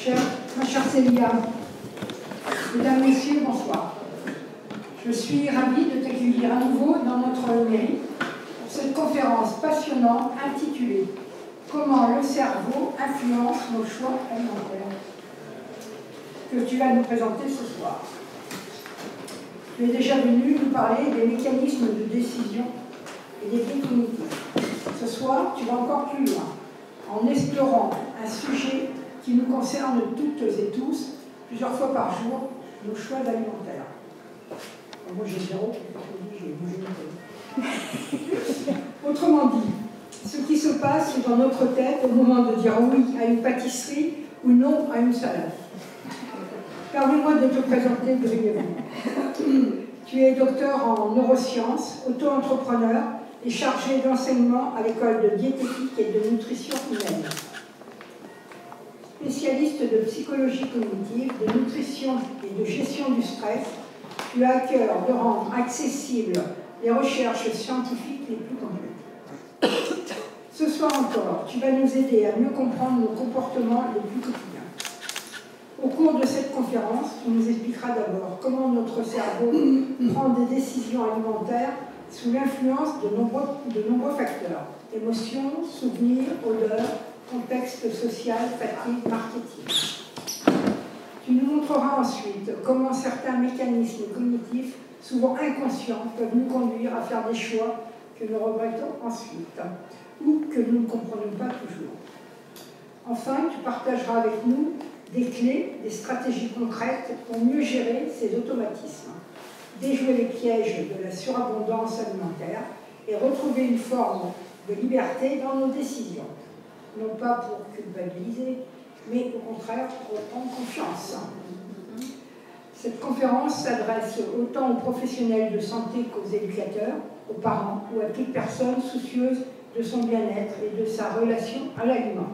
Ma chère Célia, mesdames, messieurs, bonsoir. Je suis ravie de t'accueillir à nouveau dans notre mairie pour cette conférence passionnante intitulée « Comment le cerveau influence nos choix alimentaires » que tu vas nous présenter ce soir. Tu es déjà venu nous parler des mécanismes de décision et des biais cognitifs. Ce soir, tu vas encore plus loin en explorant un sujet qui nous concerne toutes et tous, plusieurs fois par jour, nos choix alimentaires. Moi j'ai zéro, j'ai bougé. Autrement dit, ce qui se passe dans notre tête au moment de dire oui à une pâtisserie ou non à une salade. Permets-moi de te présenter brièvement. Tu es docteur en neurosciences, auto-entrepreneur et chargé d'enseignement à l'école de diététique et de nutrition humaine. Spécialiste de psychologie cognitive, de nutrition et de gestion du stress, tu as à cœur de rendre accessibles les recherches scientifiques les plus complètes. Ce soir encore, tu vas nous aider à mieux comprendre nos comportements les plus quotidiens. Au cours de cette conférence, tu nous expliqueras d'abord comment notre cerveau prend des décisions alimentaires sous l'influence de nombreux facteurs, émotions, souvenirs, odeurs, contexte social, fatigue, marketing. Tu nous montreras ensuite comment certains mécanismes cognitifs, souvent inconscients, peuvent nous conduire à faire des choix que nous regrettons ensuite ou que nous ne comprenons pas toujours. Enfin, tu partageras avec nous des clés, des stratégies concrètes pour mieux gérer ces automatismes, déjouer les pièges de la surabondance alimentaire et retrouver une forme de liberté dans nos décisions. Non pas pour culpabiliser, mais au contraire pour prendre confiance. Cette conférence s'adresse autant aux professionnels de santé qu'aux éducateurs, aux parents ou à toute personne soucieuse de son bien-être et de sa relation à l'aliment.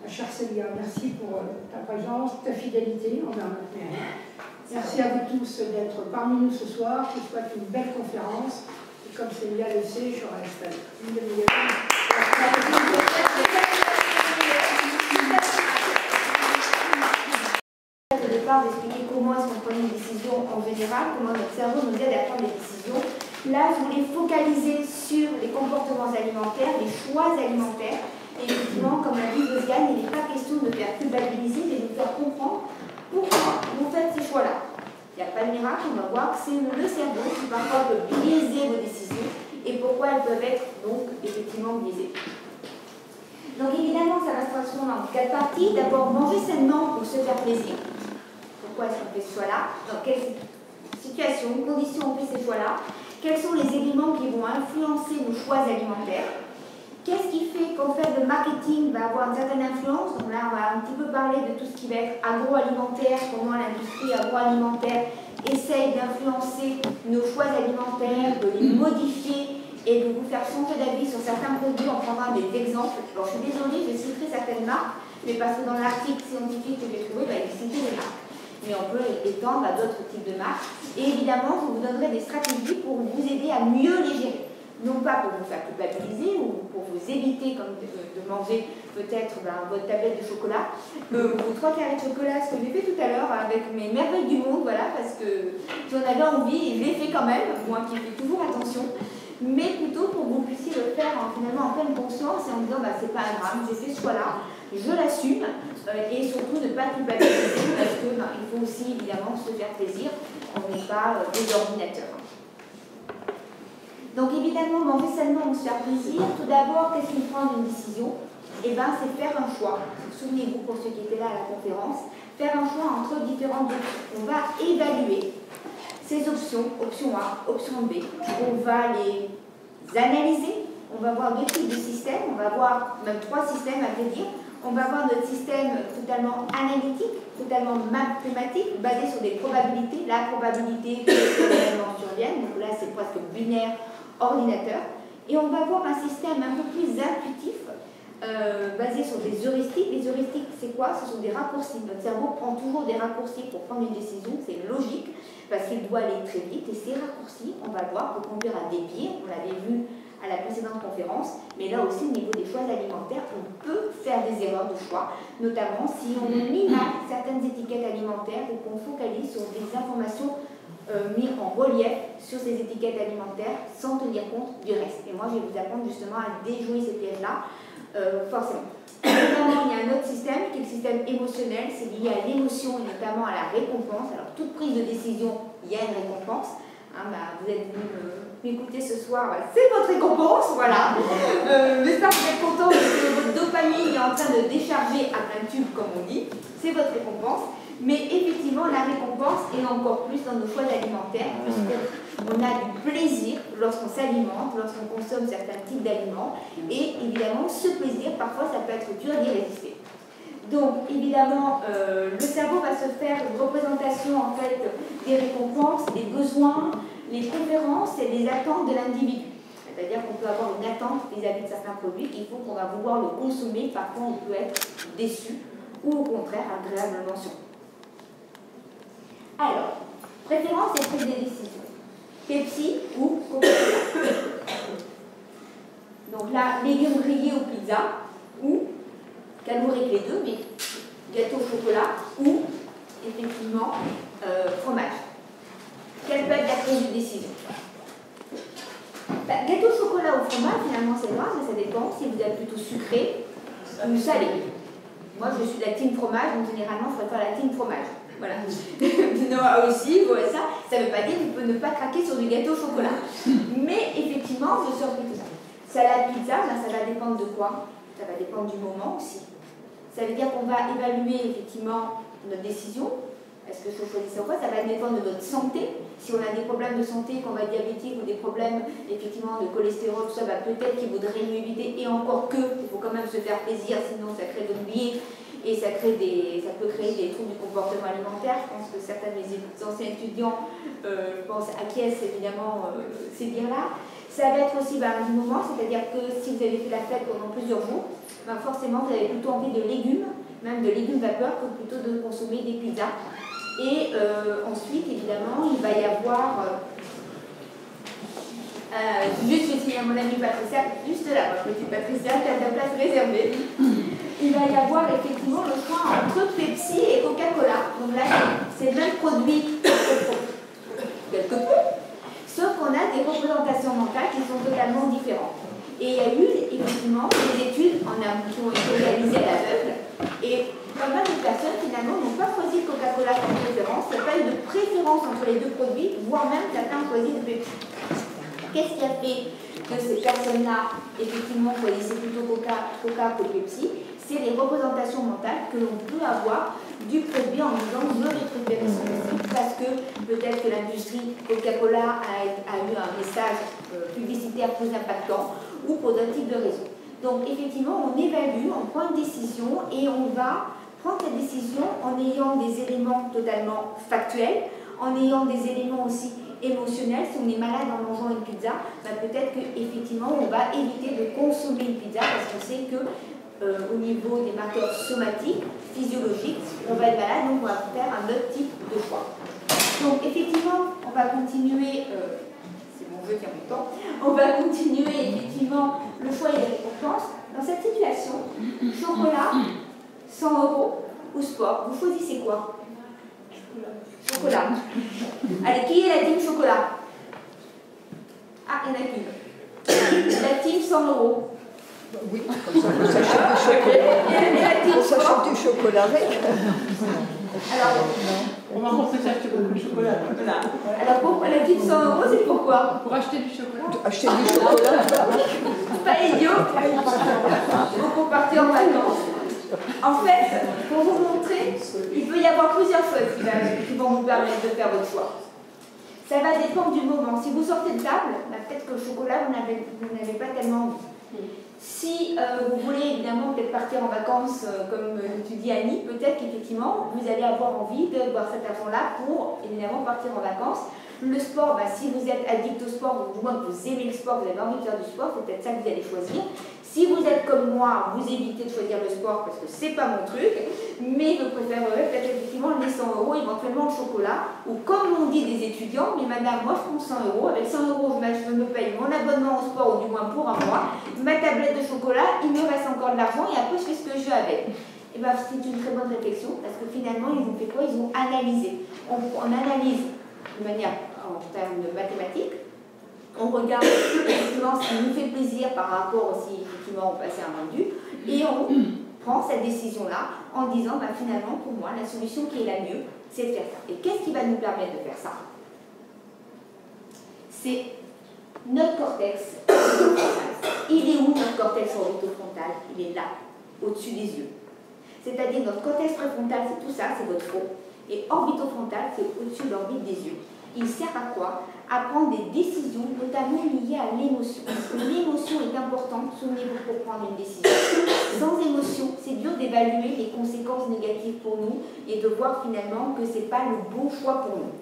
Ma chère Célia, merci pour ta présence, ta fidélité envers notre mairie. Merci à vous tous d'être parmi nous ce soir. Je vous souhaite une belle conférence. Et comme Célia le sait, je reste une demi-heure. Au départ, d'expliquer comment est-ce qu'on prend une décision en général, comment notre cerveau nous aide à prendre des décisions. Là, je voulais focaliser sur les comportements alimentaires, les choix alimentaires. Et effectivement, comme l'a dit Josiane, il n'est pas question de faire culpabiliser, mais de faire comprendre pourquoi vous faites ces choix-là. Il n'y a pas de miracle, on va voir que c'est le cerveau qui parfois peut biaiser vos décisions et pourquoi elles peuvent être donc effectivement biaisées. Donc évidemment, ça va se transformer en 4 parties. D'abord, manger sainement pour se faire plaisir. Pourquoi est-ce qu'on fait ce choix-là? Dans quelles situations, conditions on fait ces choix-là? Quels sont les éléments qui vont influencer nos choix alimentaires? Qu'est-ce qui fait qu'en fait le marketing va avoir une certaine influence? Donc là, on va un petit peu parler de tout ce qui va être agroalimentaire, comment l'industrie agroalimentaire essaye d'influencer nos choix alimentaires, de les modifier et de vous faire changer d'avis sur certains produits. On prendra des exemples. Alors je suis désolée, je citerai certaines marques, mais parce que dans l'article scientifique que j'ai trouvé, il citait les marques. Mais on peut étendre à d'autres types de marques. Et évidemment, je vous donnerai des stratégies pour vous aider à mieux les gérer. Non pas pour vous faire culpabiliser ou pour vous éviter comme de manger peut-être votre tablette de chocolat, vos 3 carrés de chocolat, ce que j'ai fait tout à l'heure avec mes merveilles du monde, voilà, parce que j'en avais envie et je l'ai fait quand même, moi qui fais toujours attention, mais plutôt pour que vous puissiez le faire finalement en pleine conscience et en disant c'est pas un drame, j'ai fait ce choix-là, je l'assume et surtout ne pas culpabiliser parce que il faut aussi évidemment se faire plaisir, on n'est pas des ordinateurs. Donc évidemment, manger sainement ou se faire plaisir. Tout d'abord, qu'est-ce qui prend une décision? Eh bien, c'est faire un choix. Souvenez-vous, pour ceux qui étaient là à la conférence, faire un choix entre différentes options. On va évaluer ces options, option A, option B. On va les analyser. On va voir 2 types de systèmes. On va voir même 3 systèmes à vrai dire. On va voir notre système totalement analytique, totalement mathématique, basé sur des probabilités. La probabilité que les événements surviennent, donc là c'est presque binaire, ordinateur. Et on va voir un système un peu plus intuitif, basé sur des heuristiques. Les heuristiques, c'est quoi? Ce sont des raccourcis. Notre cerveau prend toujours des raccourcis pour prendre une décision, c'est logique, parce qu'il doit aller très vite. Et ces raccourcis, on va le voir, peuvent conduire à des biais. On l'avait vu à la précédente conférence, mais là aussi au niveau des choix alimentaires, on peut faire des erreurs de choix, notamment si on lit mal certaines étiquettes alimentaires ou qu'on focalise sur des informations mises en relief sur ces étiquettes alimentaires sans tenir compte du reste. Et moi je vais vous apprendre justement à déjouer ces pièges-là, forcément. Évidemment, il y a un autre système qui est le système émotionnel, c'est lié à l'émotion et notamment à la récompense. Alors toute prise de décision, il y a une récompense. Vous êtes venu m'écouter ce soir, c'est votre récompense, voilà. J'espère que vous êtes content parce que votre dopamine est en train de décharger à plein tube, comme on dit. C'est votre récompense. Mais effectivement, la récompense est encore plus dans nos choix alimentaires, puisqu'on a du plaisir lorsqu'on s'alimente, lorsqu'on consomme certains types d'aliments. Et évidemment, ce plaisir, parfois, ça peut être dur d'y résister. Donc, évidemment, le cerveau va se faire une représentation en fait, des récompenses, des besoins, les préférences et les attentes de l'individu. C'est-à-dire qu'on peut avoir une attente vis-à-vis de certains produits qu'il faut qu'on va vouloir le consommer. Parfois, on peut être déçu ou au contraire agréablement surpris. Alors, préférence et prise de décision. Pepsi ou Coca-Cola. Donc là, légumes grillés ou pizza, ou calorique les deux, mais gâteau au chocolat, ou effectivement fromage. Quelle peut être la prise de décision? Gâteau au chocolat ou fromage, finalement c'est noir, mais ça dépend si vous êtes plutôt sucré ou salé. Moi je suis de la team fromage, donc généralement je préfère la team fromage. Voilà. Noah aussi, voilà ça. Ça ne veut pas dire qu'on peut ne pas craquer sur du gâteau au chocolat. Mais effectivement, je sors tout ça. Salade, pizza, ça va dépendre de quoi? Ça va dépendre du moment aussi. Ça veut dire qu'on va évaluer effectivement notre décision. Est-ce que je choisis quoi? Ça va dépendre de notre santé. Si on a des problèmes de santé, qu'on va être diabétique ou des problèmes effectivement de cholestérol, tout ça, peut-être qu'il vaudrait mieux éviter. Et encore que, il faut quand même se faire plaisir, sinon ça crée de l'oublier. Et ça peut créer des troubles du comportement alimentaire. Je pense que certains de mes anciens étudiants acquiescent évidemment ces dires-là. Ça va être aussi du moment, c'est-à-dire que si vous avez fait la fête pendant plusieurs jours, forcément vous avez plutôt envie de légumes, même de légumes vapeur, que plutôt de consommer des pizzas. Et ensuite, évidemment, il va y avoir... juste je signe à mon amie Patricia, juste là, ma petite Patricia, qui a ta place réservée. Il va y avoir effectivement le choix entre Pepsi et Coca-Cola. Donc là, c'est le même produit quelque peu, sauf qu'on a des représentations mentales qui sont totalement différentes. Et il y a eu effectivement des études qui ont été réalisées à l'aveugle, et pas mal de personnes finalement n'ont pas choisi Coca-Cola comme préférence. Il n'y a pas eu de préférence entre les deux produits, voire même certains ont choisi de Pepsi. Qu'est-ce qui a fait que ces personnes-là, effectivement, choisissaient plutôt Coca que Pepsi? C'est les représentations mentales que l'on peut avoir du produit en disant je vais préférer celui-ci parce que peut-être que l'industrie Coca-Cola a eu un message publicitaire plus impactant ou pour d'autres types de raisons. Donc effectivement, on évalue, on prend une décision et on va prendre cette décision en ayant des éléments totalement factuels, en ayant des éléments aussi émotionnel. Si on est malade en mangeant une pizza, peut-être qu'effectivement on va éviter de consommer une pizza parce qu'on sait que au niveau des marqueurs somatiques, physiologiques, on va être malade, donc on va faire un autre type de choix. Donc effectivement, on va continuer, c'est mon jeu qui a mon temps, on va continuer effectivement le choix et les récompenses. Dans cette situation, chocolat, 100 € ou sport, vous choisissez quoi? Chocolat. Allez, qui est la team chocolat? Ah, il y en a qu'une. La team 100 €. Oui, comme ça, on s'achète du chocolat. On s'achète du chocolat avec. Alors, on va s'acheter beaucoup de chocolat. Alors, pourquoi la team 100 €, c'est pourquoi? Pour acheter du chocolat. Acheter du chocolat. Pas idiot. Donc, on partait en vacances. En fait, pour vous montrer, il peut y avoir plusieurs choses qui vont vous permettre de faire votre choix. Ça va dépendre du moment. Si vous sortez de table, peut-être que le chocolat, vous n'avez pas tellement envie. Si vous voulez évidemment peut-être partir en vacances, comme tu dis Annie, peut-être qu'effectivement, vous allez avoir envie de boire cet argent-là pour évidemment partir en vacances. Le sport, si vous êtes addict au sport, ou du moins que vous aimez le sport, vous avez envie de faire du sport, c'est peut-être ça que vous allez choisir. Si vous êtes comme moi, vous évitez de choisir le sport parce que c'est pas mon truc, mais vous préférerez peut-être effectivement les 100 €, éventuellement le chocolat, ou comme l'on dit des étudiants, mais madame, moi je prends 100 €, avec 100 € je me paye mon abonnement au sport, ou du moins pour un mois, ma tablette de chocolat, il me reste encore de l'argent, et après je fais ce que je veux avec. Et bien c'est une très bonne réflexion, parce que finalement ils ont fait quoi? Ils ont analysé. On analyse de manière en termes de mathématiques, on regarde effectivement ce qui nous fait plaisir par rapport aussi effectivement au passé invendu, et on prend cette décision-là en disant bah, finalement pour moi la solution qui est la mieux c'est de faire ça. Et qu'est-ce qui va nous permettre de faire ça? C'est notre cortex orbitofrontal. Il est où notre cortex orbitofrontal? Il est là, au-dessus des yeux. C'est-à-dire notre cortex préfrontal c'est tout ça, c'est votre front, et orbitofrontal c'est au-dessus de l'orbite des yeux. Il sert à quoi? À prendre des décisions, notamment liées à l'émotion. Parce que l'émotion est importante, souvenez-vous, pour prendre une décision. Sans émotion, c'est dur d'évaluer les conséquences négatives pour nous et de voir finalement que ce n'est pas le bon choix pour nous.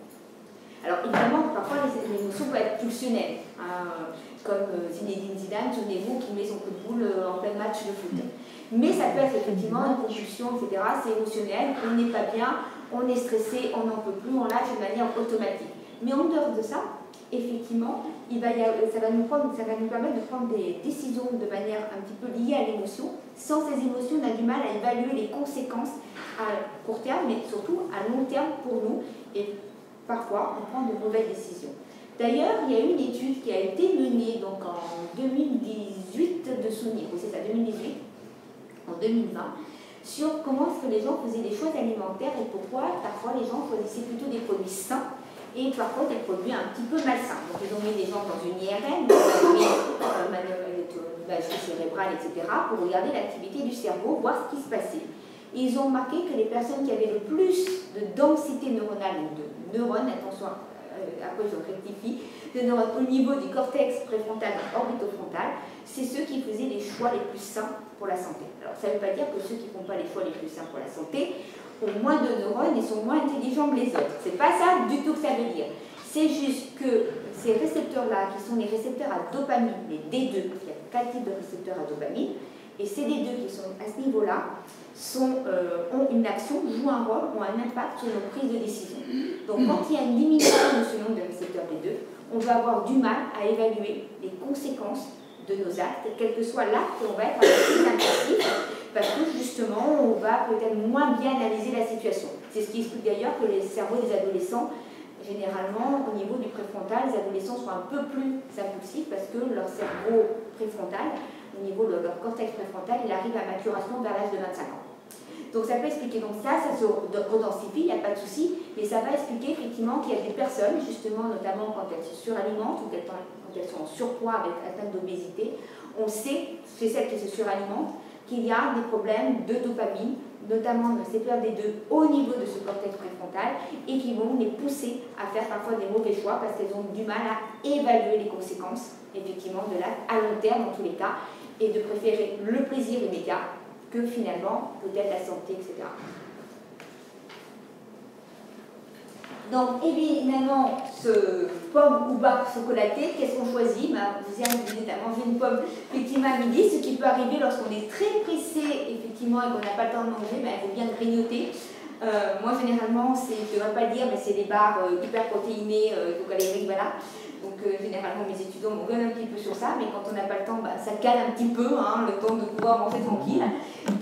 Alors évidemment, parfois l'émotion peut être pulsionnelle, hein, comme Zinedine Zidane, souvenez-vous, qui met son coup de boule en plein match de foot. Mais ça peut être effectivement une convulsion, etc. C'est émotionnel, on n'est pas bien, on est stressé, on n'en peut plus, on lâche de manière automatique. Mais en dehors de ça, effectivement, ça va nous permettre de prendre des décisions de manière un petit peu liée à l'émotion. Sans ces émotions, on a du mal à évaluer les conséquences à court terme, mais surtout à long terme pour nous. Et parfois, on prend de mauvaises décisions. D'ailleurs, il y a une étude qui a été menée donc, en 2018 de souvenir, c'est ça, 2018, en 2020, sur comment est-ce que les gens faisaient des choix alimentaires et pourquoi parfois les gens choisissaient plutôt des produits sains et parfois des produits un petit peu malsains. Donc ils ont mis les gens dans une IRM, imagerie cérébrale, etc., pour regarder l'activité du cerveau, voir ce qui se passait. Et ils ont remarqué que les personnes qui avaient le plus de densité neuronale, ou de neurones, attention, après je rectifie, de neurones au niveau du cortex préfrontal et orbitofrontal, c'est ceux qui faisaient les choix les plus sains pour la santé. Alors ça ne veut pas dire que ceux qui ne font pas les choix les plus sains pour la santé ont moins de neurones et sont moins intelligents que les autres. C'est pas ça du tout que ça veut dire. C'est juste que ces récepteurs-là, qui sont les récepteurs à dopamine, les D2, il y a 4 types de récepteurs à dopamine, et ces D2 qui sont à ce niveau-là ont une action, jouent un rôle, ont un impact sur nos prises de décision. Donc quand il y a une diminution de ce nombre de récepteurs D2, on va avoir du mal à évaluer les conséquences de nos actes, quel que soit l'acte, on va être un peu plus intensif, parce que justement, on va peut-être moins bien analyser la situation. C'est ce qui explique d'ailleurs que les cerveaux des adolescents, généralement, au niveau du préfrontal, les adolescents sont un peu plus impulsifs parce que leur cerveau préfrontal, au niveau de leur cortex préfrontal, il arrive à maturation vers l'âge de 25 ans. Donc ça peut expliquer, donc ça se redensifie, il n'y a pas de souci, mais ça va expliquer effectivement qu'il y a des personnes, justement, notamment quand elles se suralimentent ou quand elles sont en surpoids avec atteinte d'obésité, on sait, chez celles qui se suralimentent, qu'il y a des problèmes de dopamine, notamment de ces récepteurs D2 au niveau de ce cortex préfrontal et qui vont les pousser à faire parfois des mauvais choix parce qu'elles ont du mal à évaluer les conséquences, effectivement, de l'acte à long terme, dans tous les cas, et de préférer le plaisir immédiat que finalement, peut-être la santé, etc. Donc, évidemment, ce pomme ou barre chocolatée, qu'est-ce qu'on choisit? Vous invitez à manger une pomme effectivement à midi, ce qui peut arriver lorsqu'on est très pressé, effectivement, et qu'on n'a pas le temps de manger, il faut bien grignoter. Moi, généralement, je ne devrais pas le dire, mais c'est des barres hyper protéinées, hypocaloriques, voilà. Donc, généralement, mes étudiants me gueulent un petit peu sur ça, mais quand on n'a pas le temps, ça cale un petit peu, le temps de pouvoir manger tranquille.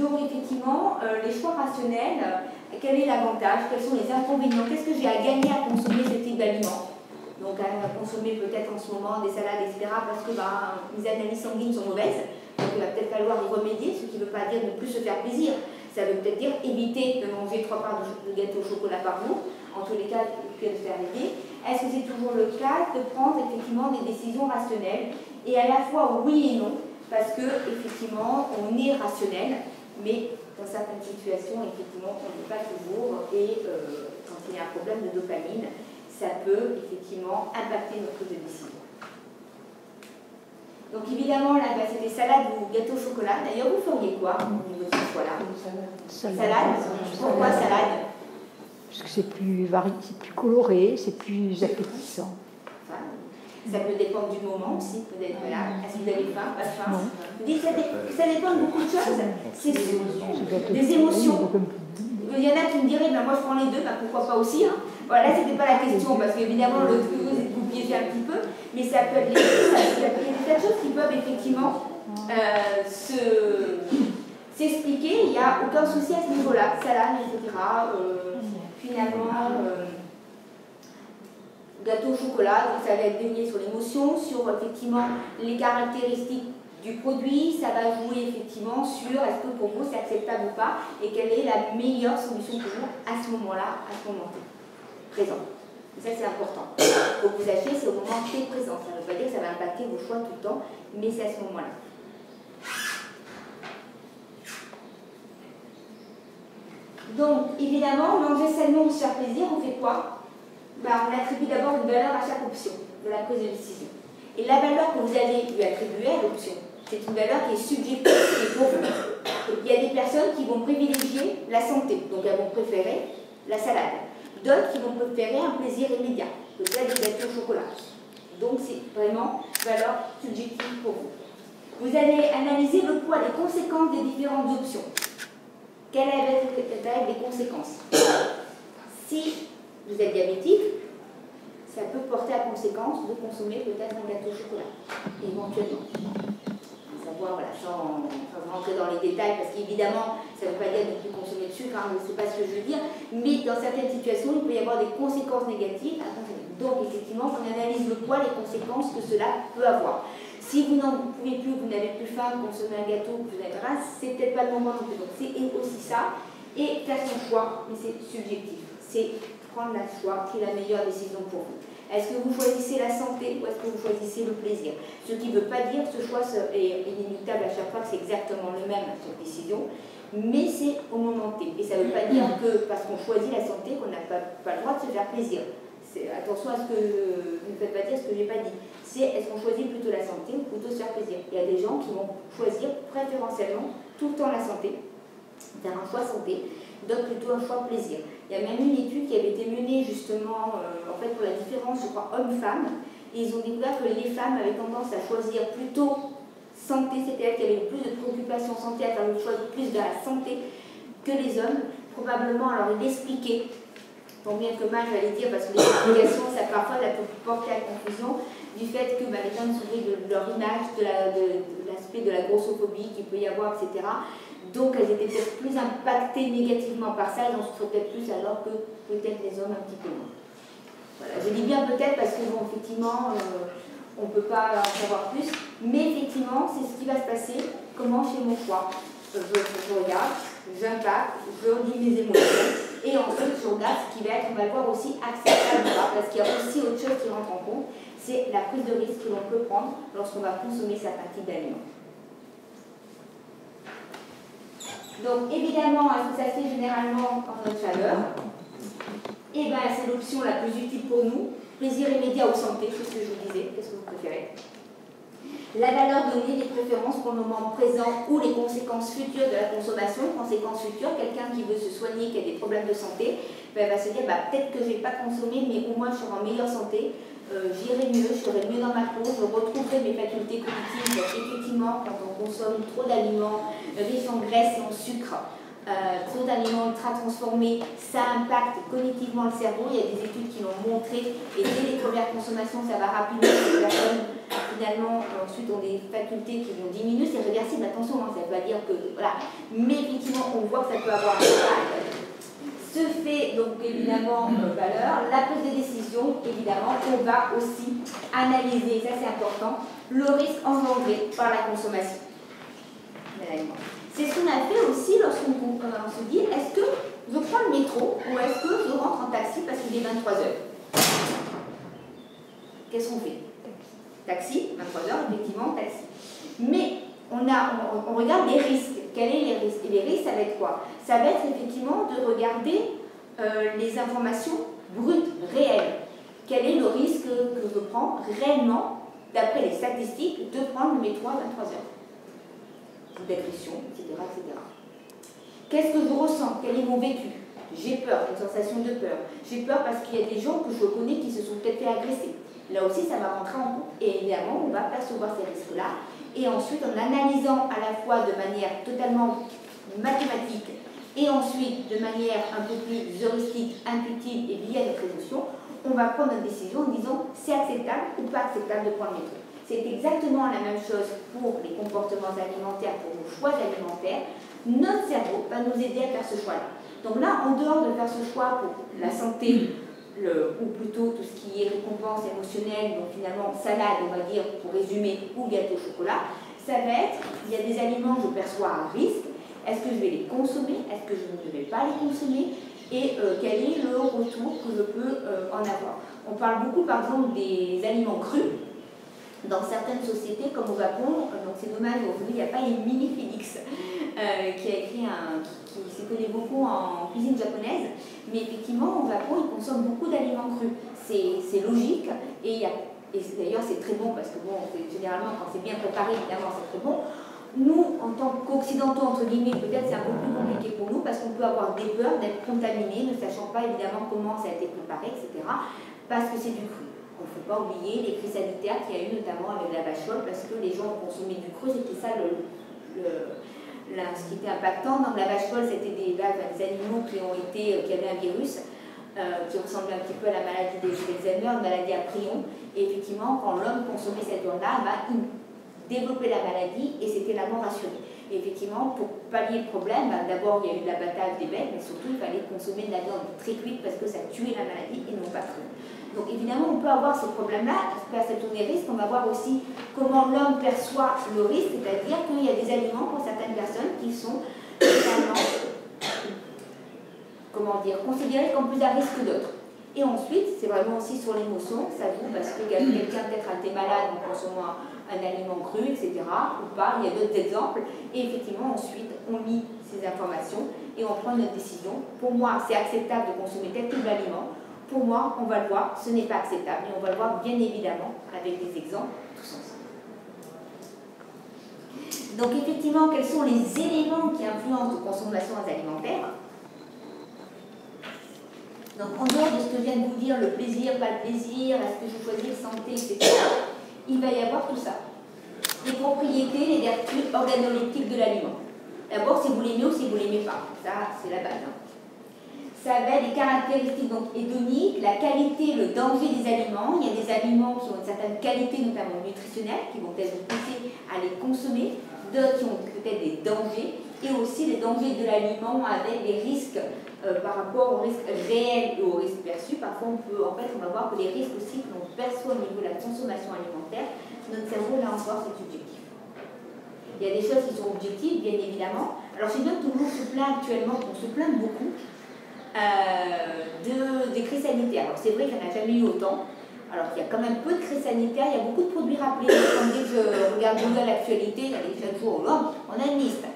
Donc, effectivement, les choix rationnels, quel est l'avantage? Quels sont les inconvénients? Qu'est-ce que j'ai à gagner à consommer ce type d'aliments? Donc, à consommer peut-être en ce moment des salades, etc., parce que les analyses sanguines sont mauvaises. Donc, il va peut-être falloir y remédier, ce qui ne veut pas dire ne plus se faire plaisir. Ça veut peut-être dire éviter de manger 3 parts de gâteau au chocolat par jour, en tous les cas, puis de faire aider. Est-ce que c'est toujours le cas de prendre effectivement des décisions rationnelles? Et à la fois oui et non, parce que effectivement on est rationnel, mais dans certaines situations, effectivement, on n'est pas toujours, et quand il y a un problème de dopamine, ça peut effectivement impacter notre prise de décision. Donc évidemment, là, c'était salade ou gâteau au chocolat. D'ailleurs, vous feriez quoi au niveau de ce choix-là? Salade. Pourquoi salade? Parce que c'est plus varié, c'est plus coloré, c'est plus appétissant. Ça peut dépendre du moment aussi, peut-être là. Est-ce que vous avez faim, pas faim? Je dis, ça dépend de beaucoup de choses. C'est des émotions. Il y en a qui me diraient, ben moi je prends les deux, ben pourquoi pas aussi. Hein. Voilà, là c'était pas la question, parce qu'évidemment le truc vous êtes goupillé un petit peu, mais ça peut être les deux. Il y a des tas de choses qui peuvent effectivement s'expliquer. Il n'y a aucun souci à ce niveau-là. Salade, etc. Finalement, gâteau au chocolat, donc ça va être délié sur l'émotion, sur effectivement les caractéristiques du produit, ça va jouer effectivement sur est-ce que pour vous c'est acceptable ou pas et quelle est la meilleure solution pour vous à ce moment-là, à ce moment présent. Et ça c'est important. Il faut que vous sachiez, c'est au moment T présent. Ça ne veut pas dire que ça va impacter vos choix tout le temps, mais c'est à ce moment-là. Donc évidemment, manger sainement ou se faire plaisir, on fait quoi? On attribue d'abord une valeur à chaque option de la prise de décision. Et la valeur que vous allez lui attribuer à l'option, c'est une valeur qui est subjective, qui est pour vous. Il y a des personnes qui vont privilégier la santé, donc elles vont préférer la salade. D'autres qui vont préférer un plaisir immédiat, peut-être des gâteaux au chocolat. Donc c'est vraiment valeur subjective pour vous. Vous allez analyser le poids, les conséquences des différentes options. Quelles vont être les conséquences? Si vous êtes diabétique, ça peut porter à conséquence de consommer peut-être un gâteau au chocolat, éventuellement. Savoir, voilà, sans rentrer dans les détails, parce qu'évidemment, ça ne veut pas dire de ne plus consommer de sucre, hein, c'est pas ce que je veux dire, mais dans certaines situations, il peut y avoir des conséquences négatives à consommer. Donc, effectivement, on analyse le poids, les conséquences que cela peut avoir. Si vous n'en pouvez plus, vous n'avez plus faim, consommer un gâteau, vous avez grâce, c'est peut-être pas le moment non plus. Donc, c'est aussi ça, et faire son choix, mais c'est subjectif. C'est prendre le choix qui est la meilleure décision pour vous. Est-ce que vous choisissez la santé ou est-ce que vous choisissez le plaisir? Ce qui ne veut pas dire que ce choix est inéluctable à chaque fois, que c'est exactement le même à chaque décision, mais c'est au moment T. Et ça ne veut pas dire que parce qu'on choisit la santé, qu'on n'a pas le droit de se faire plaisir. Attention à ce que ne faites pas dire ce que je n'ai pas dit. C'est est-ce qu'on choisit plutôt la santé ou plutôt se faire plaisir? Il y a des gens qui vont choisir préférentiellement tout le temps la santé, faire un choix santé, d'autres plutôt un choix plaisir. Il y a même une étude qui avait été menée justement en fait pour la différence, je crois, homme-femme, et ils ont découvert que les femmes avaient tendance à choisir plutôt santé, c'est-à-dire qu'il y avait plus de préoccupations santé, à faire le choix plus de la santé que les hommes. Probablement, alors il expliquait, bon bien que mal j'allais dire, parce que les explications, ça parfois ça peut porter à confusion, du fait que les hommes souffraient de leur image, de l'aspect de la grossophobie qu'il peut y avoir, etc. Donc elles étaient peut-être plus impactées négativement par ça, elles en souffraient peut-être plus alors que peut-être les hommes un petit peu moins. Voilà, je dis bien peut-être parce que bon, effectivement, on ne peut pas en savoir plus, mais effectivement, c'est ce qui va se passer, comment je fais mon choix. Je regarde, j'impacte, je redis mes émotions, et ensuite je regarde ce qui va être, on va le voir aussi, acceptable ou pas, parce qu'il y a aussi autre chose qui rentre en compte, c'est la prise de risque que l'on peut prendre lorsqu'on va consommer certains types d'aliments. Donc évidemment, est-ce que ça se fait généralement en notre chaleur? Eh bien, c'est l'option la plus utile pour nous. Plaisir immédiat ou santé, c'est ce que je vous disais. Qu'est-ce que vous préférez? La valeur donnée, les préférences pour le moment présent ou les conséquences futures de la consommation. Conséquences futures, quelqu'un qui veut se soigner, qui a des problèmes de santé, ben, va se dire peut-être que je ne vais pas consommer, mais au moins je serai en meilleure santé. J'irai mieux, je serai mieux dans ma peau, je retrouverai mes facultés cognitives. Effectivement, quand on consomme trop d'aliments riches en graisse et en sucre, trop d'aliments ultra transformés, ça impacte cognitivement le cerveau. Il y a des études qui l'ont montré, et dès les premières consommations, ça va rapidement. Les personnes, finalement, ensuite ont des facultés qui vont diminuer. C'est réversible, attention, hein, ça ne veut pas dire que. Voilà. Mais effectivement, on voit que ça peut avoir un impact. Se fait donc évidemment valeur, la prise de décision, évidemment, on va aussi analyser, ça c'est important, le risque engendré par la consommation de l'aliment. C'est ce qu'on a fait aussi lorsqu'on se dit, est-ce que je prends le métro ou est-ce que je rentre en taxi parce qu'il est 23h? Qu'est-ce qu'on fait? Taxi, 23h, effectivement, taxi. Mais on regarde les risques. Quels sont les risques? Et les risques, ça va être quoi? Ça va être effectivement de regarder les informations brutes, réelles. Quel est le risque que je prends réellement, d'après les statistiques, de prendre le métro à 23h? D'agression, etc., etc. Qu'est-ce que je ressens? Quel est mon vécu? J'ai peur, une sensation de peur. J'ai peur parce qu'il y a des gens que je connais qui se sont peut-être fait agresser. Là aussi, ça va rentrer en compte. Et évidemment, on va percevoir ces risques-là. Et ensuite, en analysant à la fois de manière totalement mathématique et ensuite de manière un peu plus heuristique, intuitive et liée à notre émotion, on va prendre une décision en disant c'est acceptable ou pas acceptable de prendre le métro. C'est exactement la même chose pour les comportements alimentaires, pour nos choix alimentaires. Notre cerveau va nous aider à faire ce choix-là. Donc là, en dehors de faire ce choix pour la santé, ou plutôt tout ce qui est récompense émotionnelle, donc finalement salade, on va dire, pour résumer, ou gâteau au chocolat, ça va être, il y a des aliments que je perçois à risque, est-ce que je vais les consommer, est-ce que je ne vais pas les consommer, et quel est le retour que je peux en avoir. On parle beaucoup par exemple des aliments crus. Dans certaines sociétés, comme au Japon, donc c'est dommage, aujourd'hui il n'y a pas Émilie Félix qui a écrit qui s'y connaît beaucoup en cuisine japonaise, mais effectivement au Japon ils consomment beaucoup d'aliments crus. C'est logique et d'ailleurs c'est très bon parce que bon, généralement quand c'est bien préparé évidemment c'est très bon. Nous, en tant qu'occidentaux, entre guillemets, peut-être c'est un peu plus compliqué pour nous parce qu'on peut avoir des peurs d'être contaminé, ne sachant pas évidemment comment ça a été préparé, etc. Parce que c'est du cru. Il ne faut pas oublier les crises sanitaires qu'il y a eu notamment avec la vache folle parce que les gens ont consommé du cru, c'était ça ce qui était impactant. Donc la vache folle, c'était des animaux qui avaient un virus qui ressemblait un petit peu à la maladie d'Alzheimer, une maladie à prions. Et effectivement, quand l'homme consommait cette viande-là, il développait la maladie et c'était la mort assurée. Et effectivement, pour pallier le problème, d'abord il y a eu l'abattage des bêtes, mais surtout il fallait consommer de la viande très cuite parce que ça tuait la maladie et non pas crue. Donc évidemment, on peut avoir ces problèmes-là, perception des risques, on va voir aussi comment l'homme perçoit le risque, c'est-à-dire qu'il y a des aliments pour certaines personnes qui sont totalement, considérés comme plus à risque que d'autres. Et ensuite, c'est vraiment aussi sur l'émotion, ça joue parce que quelqu'un peut-être a été malade en consommant un aliment cru, etc. ou pas, il y a d'autres exemples. Et effectivement, ensuite, on lit ces informations et on prend notre décision. Pour moi, c'est acceptable de consommer tel type d'aliment. Pour moi, on va le voir, ce n'est pas acceptable. Et on va le voir bien évidemment avec des exemples tous ensemble. Donc effectivement, quels sont les éléments qui influencent nos consommations alimentaires? Donc en dehors de ce que je viens de vous dire, le plaisir, pas le plaisir, est-ce que je choisis santé, etc., il va y avoir tout ça. Les propriétés, les vertus organoleptiques de l'aliment. D'abord, si vous l'aimez ou si vous ne l'aimez pas. Ça, c'est la base. Ça va être les caractéristiques donc, hédoniques, la qualité, le danger des aliments. Il y a des aliments qui ont une certaine qualité, notamment nutritionnelle, qui vont peut-être vous pousser à les consommer. D'autres qui ont peut-être des dangers. Et aussi les dangers de l'aliment avec les risques par rapport aux risques réels et aux risques perçus. Parfois, on va voir que les risques aussi que l'on perçoit au niveau de la consommation alimentaire, notre cerveau, là encore, c'est subjectif. Il y a des choses qui sont objectives, bien évidemment. Alors, chez nous, tout le monde se plaint actuellement, on se plaint beaucoup des crises sanitaires. Alors, c'est vrai qu'il n'y en a jamais eu autant. Alors, il y a quand même peu de crises sanitaires, il y a beaucoup de produits rappelés. Comme dès que je regarde Google l'actualité, chaque jour, on a une liste.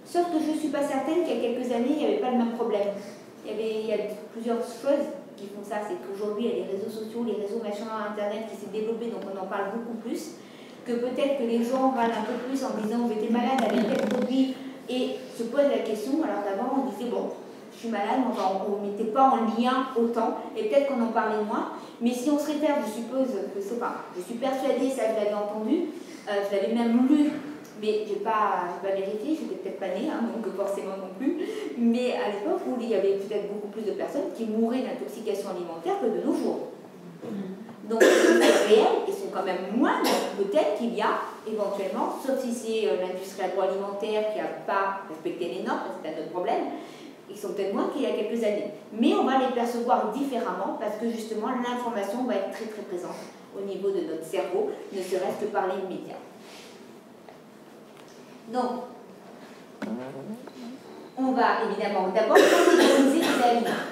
Sauf que je ne suis pas certaine qu'il y a quelques années, il n'y avait pas le même problème. Il y a plusieurs choses qui font ça. C'est qu'aujourd'hui, il y a les réseaux sociaux, les réseaux machin, Internet qui s'est développé, donc on en parle beaucoup plus. Que peut-être que les gens râlent un peu plus en disant « j'étais malade avec tel produit » et se posent la question, alors qu'avant on disait « bon, je suis malade », mais enfin, on ne mettait pas en lien autant, et peut-être qu'on en parlait moins. Mais si on se réfère, je suppose que c'est pas, je suis persuadée, ça je l'avais entendu, je l'avais même lu, mais je n'ai pas vérifié, je n'étais peut-être pas née, donc forcément non plus. Mais à l'époque où il y avait peut-être beaucoup plus de personnes qui mouraient d'intoxication alimentaire que de nos jours. Donc les réels, ils sont quand même moins, peut-être qu'il y a éventuellement, sauf si c'est l'industrie agroalimentaire qui n'a pas respecté les normes, c'est un autre problème, ils sont peut-être moins qu'il y a quelques années. Mais on va les percevoir différemment parce que justement l'information va être très très présente au niveau de notre cerveau, ne serait-ce que par les médias. Donc, on va évidemment d'abord catégoriser les aliments.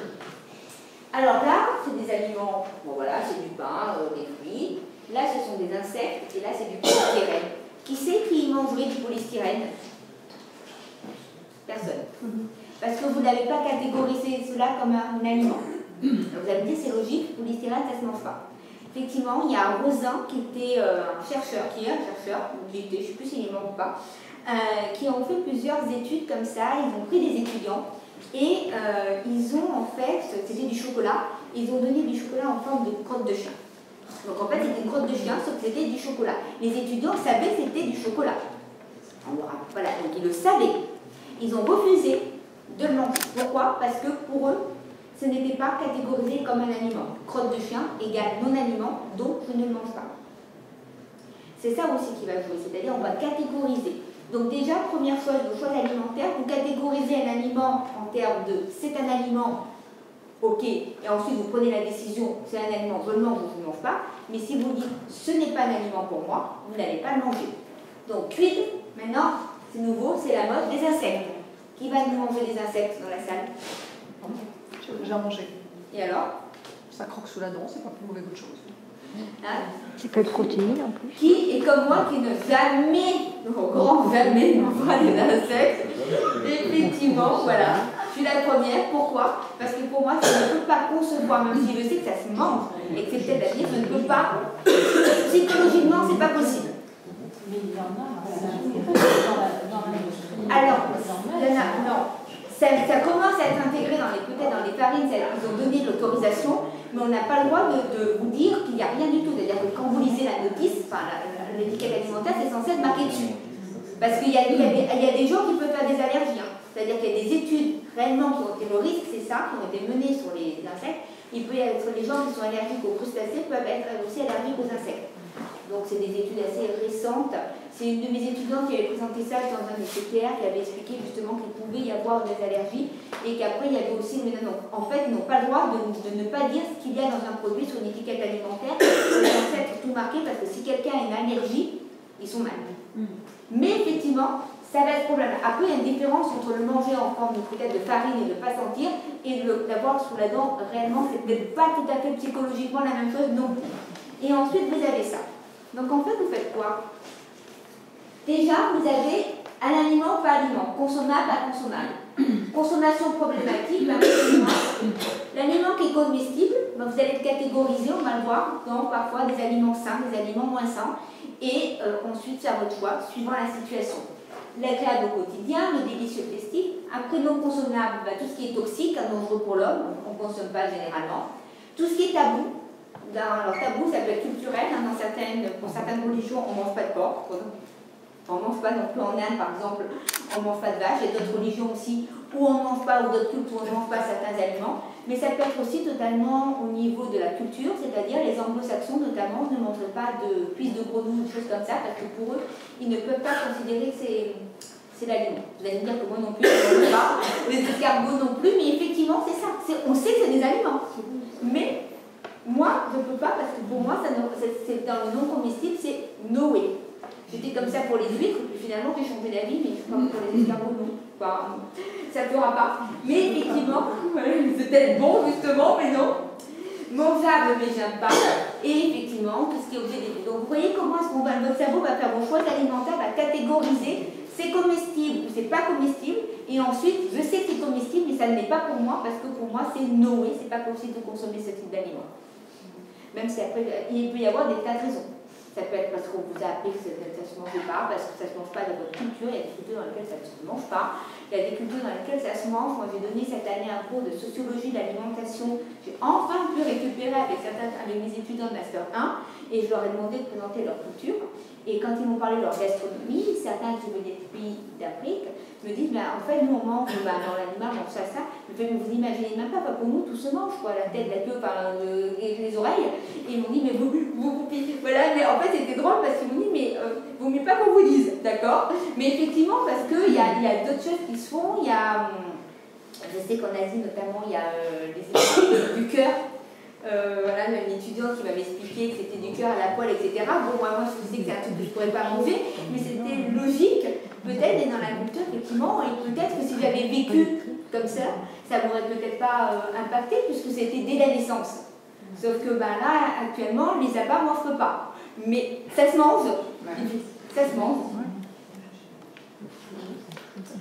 Alors là, c'est des aliments, bon voilà, c'est du pain, des fruits. Là, ce sont des insectes et là, c'est du polystyrène. Qui c'est qui mangerait du polystyrène? Personne. Parce que vous n'avez pas catégorisé cela comme un aliment. Vous allez me dire, c'est logique, le polystyrène, ça ne se mange pas. Effectivement, il y a un Rosin qui était un chercheur, je ne sais plus s'il est mort ou pas, qui ont fait plusieurs études comme ça. Ils ont pris des étudiants et ils ont en fait, c'était du chocolat, ils ont donné du chocolat en forme de crotte de chien. Donc en fait, c'était une crotte de chien, sauf que c'était du chocolat. Les étudiants savaient que c'était du chocolat. Voilà, donc ils le savaient. Ils ont refusé de le manger. Pourquoi? Parce que pour eux, ce n'était pas catégorisé comme un aliment. Crotte de chien égale non-aliment, donc je ne le mange pas. C'est ça aussi qui va jouer, c'est-à-dire on va catégoriser. Donc déjà, première chose, le choix alimentaire, vous catégorisez un aliment en termes de c'est un aliment, ok, et ensuite vous prenez la décision, c'est un aliment, je le mange ou je ne le mange pas, mais si vous dites ce n'est pas un aliment pour moi, vous n'allez pas le manger. Donc cuite, maintenant, c'est nouveau, c'est la mode des insectes. Qui va nous manger des insectes dans la salle? J'ai déjà mangé. Et alors? Ça croque sous la dent, c'est pas plus mauvais qu'autre chose. Hein? C'est pas de protéines en plus. Qui est comme moi qui ne jamais, au grand jamais, ne voit des insectes? Effectivement, voilà. Je suis la première. Pourquoi? Parce que pour moi, je ne peux pas concevoir, même si je sais que ça se mange, et que c'est peut-être à dire, je ne peux pas. Psychologiquement, c'est pas possible. Mais il y en a, dans l'industrie. Alors, il y en a, non. Ça commence à être intégré peut-être dans les farines, ils ont donné l'autorisation, mais on n'a pas le droit de vous dire qu'il n'y a rien du tout. C'est-à-dire que quand vous lisez la notice, enfin l'étiquette alimentaire, c'est censé être marqué dessus. Parce qu'il y a des gens qui peuvent faire des allergies. Hein. C'est-à-dire qu'il y a des études réellement qui ont été le risque, c'est ça, qui ont été menées sur les insectes. Il peut y être les gens qui sont allergiques aux crustacés peuvent être aussi allergiques aux insectes. Donc c'est des études assez récentes. C'est une de mes étudiantes qui avait présenté ça dans un des CTR, qui avait expliqué justement qu'il pouvait y avoir des allergies et qu'après il y avait aussi... Mais non, en fait, ils n'ont pas le droit de ne pas dire ce qu'il y a dans un produit sur une étiquette alimentaire. C'est censé être tout marqué parce que si quelqu'un a une allergie, ils sont mal. Mais effectivement, ça va être problème. Après, il y a une différence entre le manger en forme peut-être de farine et de ne pas sentir et l'avoir sous la dent réellement, c'est peut-être pas tout à fait psychologiquement la même chose non plus. Et ensuite, vous avez ça. Donc en fait, vous faites quoi? Déjà, vous avez un aliment, pas aliment, consommable, pas consommable. Consommation problématique, l'aliment qui est comestible, ben vous allez le catégoriser, on va le voir, dans parfois des aliments sains, des aliments moins sains, et ensuite c'est à votre choix, suivant la situation. L'agréable au quotidien, le délicieux festif. Après non consommable, ben, tout ce qui est toxique, dangereux pour l'homme, on ne consomme pas généralement. Tout ce qui est tabou. Alors tabou, ça peut être culturel, hein, pour certaines religions, on ne mange pas de porc. On ne mange pas non plus en Inde, par exemple, on ne mange pas de vache. Il y a d'autres religions aussi où on ne mange pas, ou d'autres cultes où on ne mange pas certains aliments. Mais ça peut être aussi totalement au niveau de la culture, c'est-à-dire les anglo-saxons notamment ne mangeraient pas de cuisses de grenouille, des choses comme ça, parce que pour eux, ils ne peuvent pas considérer que c'est l'aliment. Vous allez me dire que moi non plus, je ne mange pas, les escargots non plus, mais effectivement, c'est ça. On sait que c'est des aliments. Mais moi, je ne peux pas, parce que pour moi, c'est dans le non comestible, c'est no way. J'étais comme ça pour les huîtres, puis finalement j'ai changé d'avis, mais je crois que pour les escargots, non. Enfin, ça ne fera pas. Mais effectivement, c'est peut-être bon justement, mais non. Mangeable, mais j'aime pas. Et effectivement, tout ce qui est objet d'étude. Donc vous voyez comment est-ce qu'on va, votre cerveau va faire vos choix alimentaires, va catégoriser, c'est comestible ou c'est pas comestible, et ensuite, je sais que c'est comestible, mais ça ne l'est pas pour moi, parce que pour moi c'est no way, c'est pas possible de consommer ce type d'aliment. Même si après, il peut y avoir des tas de raisons. Ça peut être parce qu'on vous a appris que ça ne se mange pas, parce que ça ne se mange pas dans votre culture. Il y a des cultures dans lesquelles ça ne se mange pas. Il y a des cultures dans lesquelles ça se mange. Moi, j'ai donné cette année un cours de sociologie de l'alimentation. J'ai enfin pu récupérer avec mes étudiants de Master 1 et je leur ai demandé de présenter leur culture. Et quand ils m'ont parlé de leur gastronomie, certains qui venaient des pays d'Afrique me disent ben, en fait, nous on mange dans l'animal, on mange ça. Mais vous imaginez même pas, pour nous tout se mange, quoi, la tête, la queue, les oreilles. Et ils m'ont dit mais vous voilà, mais en fait c'était drôle parce qu'ils m'ont dit mais vaut mieux pas qu'on vous dise, d'accord? Mais effectivement, parce qu'il y a d'autres choses qui se font, il y a, je sais qu'en Asie notamment, il y a les études du cœur. Voilà, une étudiante qui m'avait expliqué que c'était du cœur à la poêle, etc. Bon, moi, je sais que c'est un truc que je ne pourrais pas manger, mais c'était logique, peut-être, et dans la culture, effectivement, et peut-être que si j'avais vécu comme ça, ça ne m'aurait peut-être pas impacté, puisque c'était dès la naissance. Sauf que ben, là, actuellement, les abats ne mangent pas. Mais ça se mange. Ça se mange.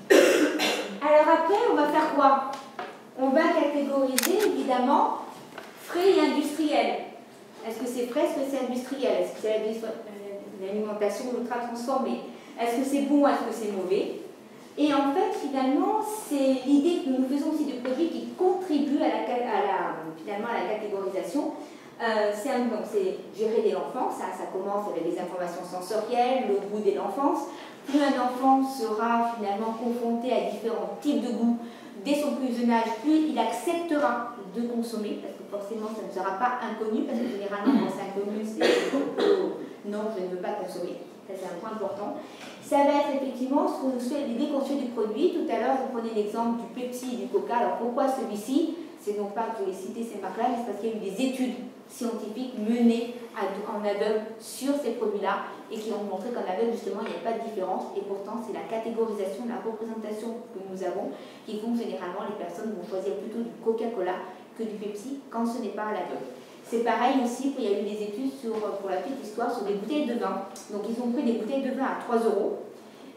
Alors après, on va faire quoi? On va catégoriser, évidemment, frais et industriel. Est-ce que c'est frais, est-ce que c'est industriel? Est-ce que c'est l'alimentation ultra transformée? Est-ce que c'est bon, est-ce que c'est mauvais? Et en fait, finalement, c'est l'idée que nous faisons aussi de produits qui contribuent finalement à la catégorisation. C'est gérer dès l'enfance, ça commence avec les informations sensorielles, le goût dès l'enfance. Plus un enfant sera finalement confronté à différents types de goûts dès son plus jeune âge, plus il acceptera de consommer, parce que forcément ça ne sera pas inconnu, parce que généralement quand c'est inconnu, c'est non, je ne veux pas consommer. Ça c'est un point important. Ça va être effectivement l'idée qu'on fait du produit. Tout à l'heure, vous prenez l'exemple du Pepsi et du Coca. Alors pourquoi celui-ci? C'est non pas que je vais citer ces marques-là, mais c'est parce qu'il y a eu des études scientifiques menées en aveugle sur ces produits-là et qui ont montré qu'en aveugle, justement, il n'y a pas de différence. Et pourtant, c'est la catégorisation, la représentation que nous avons qui font que généralement, les personnes vont choisir plutôt du Coca-Cola que du Pepsi quand ce n'est pas à l'aveugle. C'est pareil aussi, il y a eu des études pour la petite histoire sur des bouteilles de vin. Donc, ils ont pris des bouteilles de vin à 3 €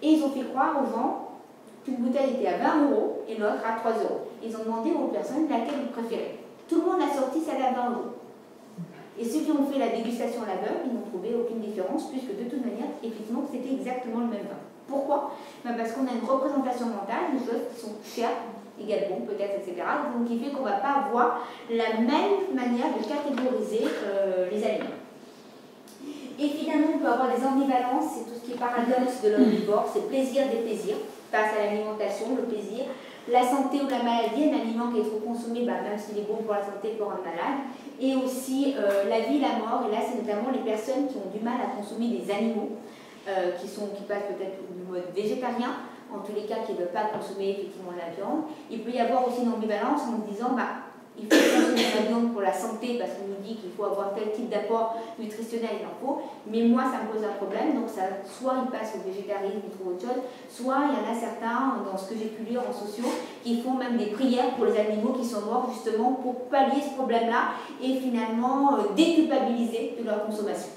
et ils ont fait croire aux gens qu'une bouteille était à 20 € et l'autre à 3 €. Ils ont demandé aux personnes laquelle ils préféraient. Tout le monde a sorti celle à 20 €. Et ceux qui ont fait la dégustation à l'aveugle, ils n'ont trouvé aucune différence, puisque de toute manière, effectivement, c'était exactement le même vin. Pourquoi? Parce qu'on a une représentation mentale, des choses qui sont chères, égale bon, peut-être, etc. Donc, qui fait qu'on ne va pas avoir la même manière de catégoriser les aliments. Et finalement, on peut avoir des ambivalences, c'est tout ce qui est paradoxe de l'omnivore, c'est plaisir des plaisirs, face à l'alimentation, le plaisir. La santé ou la maladie, un aliment qui est trop consommé, même s'il est bon pour la santé, peut rendre malade. Et aussi la vie, la mort, et là c'est notamment les personnes qui ont du mal à consommer des animaux, qui passent peut-être du mode végétarien, en tous les cas qui ne veulent pas consommer effectivement la viande. Il peut y avoir aussi une ambivalence en disant il faut consommer la viande pour la santé parce qu'on nous dit qu'il faut avoir tel type d'apport nutritionnel, il en faut, mais moi ça me pose un problème, donc ça, soit ils passent au végétarisme, ils trouvent autre chose, soit il y en a certains, dans ce que j'ai pu lire en sociaux, qui font même des prières pour les animaux qui sont morts justement pour pallier ce problème-là et finalement déculpabiliser de leur consommation.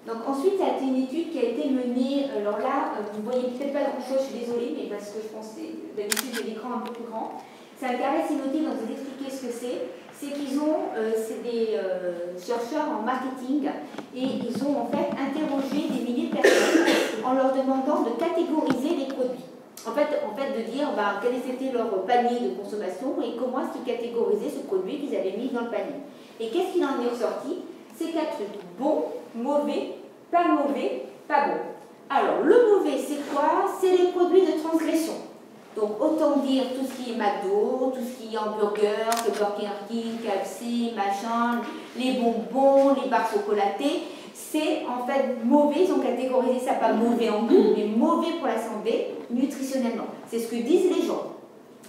Donc ensuite, ça a été une étude qui a été menée, alors là, vous ne voyez peut-être pas grand-chose, je suis désolée, mais parce que je pense que d'habitude j'ai l'écran un peu plus grand. C'est un carré cianotique, donc vous expliquer ce que c'est qu'ils ont, c'est des chercheurs en marketing, et ils ont en fait interrogé des milliers de personnes en leur demandant de catégoriser les produits. En fait de dire quel était leur panier de consommation et comment est-ce qu'ils catégorisaient ce produit qu'ils avaient mis dans le panier. Et qu'est-ce qu'il en est ressorti? C'est 4 trucs: bon, mauvais, pas bon. Alors, le mauvais, c'est quoi? C'est les produits de transgression. Donc, autant dire tout ce qui est McDo, tout ce qui est hamburger, le Burger King, KFC, machin, les bonbons, les barres chocolatées, c'est en fait mauvais. Ils ont catégorisé ça pas mauvais en goût, mais mauvais pour la santé, nutritionnellement. C'est ce que disent les gens.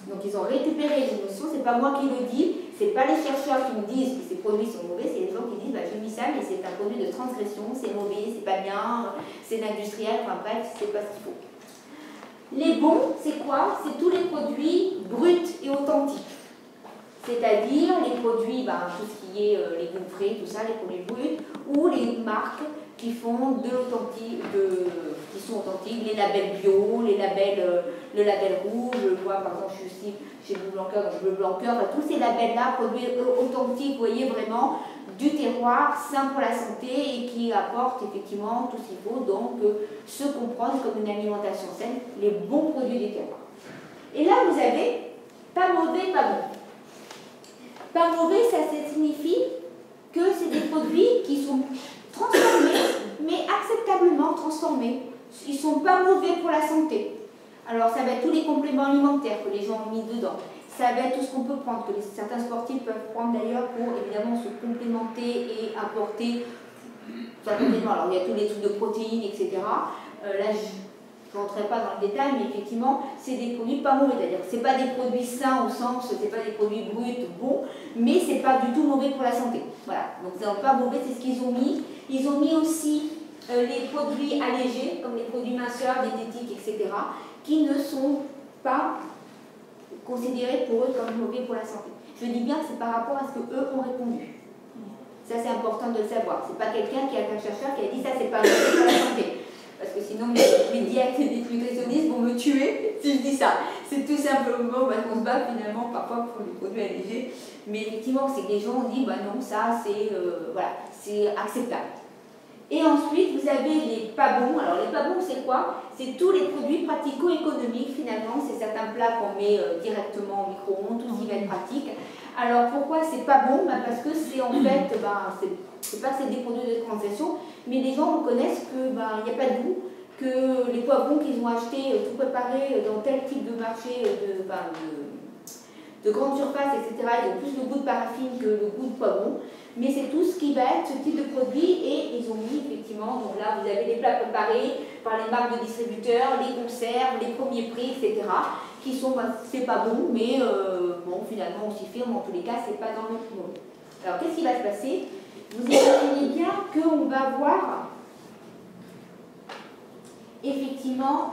Donc, ils ont récupéré les notions, c'est pas moi qui le dis, c'est pas les chercheurs qui me disent que ces produits sont mauvais, c'est les gens qui disent j'ai mis ça, mais c'est un produit de transgression, c'est mauvais, c'est pas bien, c'est l'industriel, enfin bref, c'est pas ce qu'il faut. Les bons, c'est quoi? C'est tous les produits bruts et authentiques. C'est-à-dire les produits, tout ce qui est les gaufrés, tout ça, les produits bruts, ou les marques qui font de l'authentique, qui sont authentiques, les labels bio, les labels, le label rouge, je vois par exemple, je suis aussi chez Bleu Blanc Cœur, donc Bleu Blanc Cœur, tous ces labels-là, produits authentiques, vous voyez vraiment, du terroir, sain pour la santé et qui apportent effectivement tout ce qu'il faut, donc se comprendre comme une alimentation saine, les bons produits du terroir. Et là, vous avez pas mauvais, pas bon. Pas mauvais, ça signifie que c'est des produits qui sont transformés, mais acceptablement transformés. Ils ne sont pas mauvais pour la santé. Alors, ça va être tous les compléments alimentaires que les gens ont mis dedans. Ça va être tout ce qu'on peut prendre, que certains sportifs peuvent prendre d'ailleurs pour évidemment se complémenter et apporter certains éléments. Alors, il y a tous les trucs de protéines, etc. Là, je ne rentrerai pas dans le détail, mais effectivement, c'est des produits pas mauvais. C'est-à-dire que ce n'est pas des produits sains au sens, ce n'est pas des produits bruts, bons, mais ce n'est pas du tout mauvais pour la santé. Voilà, donc c'est pas mauvais, c'est ce qu'ils ont mis. Ils ont mis aussi les produits allégés, comme les produits minceurs, diététiques, etc., qui ne sont pas considérés pour eux comme mauvais pour la santé. Je dis bien que c'est par rapport à ce qu'eux ont répondu. Ça, c'est important de le savoir. C'est pas quelqu'un qui est un chercheur qui a dit ça, c'est pas mauvais pour la santé. Parce que sinon, mes diètes et les nutritionnistes vont me tuer si je dis ça. C'est tout simplement parce qu'on se bat finalement parfois pour des produits allégés. Mais effectivement, c'est que les gens ont dit non, ça, c'est voilà, c'est acceptable. Et ensuite, vous avez les pas bons. Alors, les pas bons, c'est quoi? C'est tous les produits pratico-économiques, finalement. C'est certains plats qu'on met directement au micro-ondes, tout ce qui va être pratique. Alors pourquoi c'est pas bon? Parce que c'est en fait, c'est pas que c'est des produits de transformation, mais les gens reconnaissent que il n'y a pas de goût, que les poivrons qu'ils ont achetés tout préparés dans tel type de marché de grande surface, etc., ils ont plus le goût de paraffine que le goût de poivron. Mais c'est tout ce qui va être ce type de produit et ils ont mis effectivement, donc là vous avez les plats préparés par les marques de distributeurs, les conserves, les premiers prix, etc., qui sont, c'est pas bon, mais bon, finalement on s'y fait, mais en tous les cas c'est pas dans le mauvais. Alors qu'est-ce qui va se passer? Vous imaginez bien qu'on va voir effectivement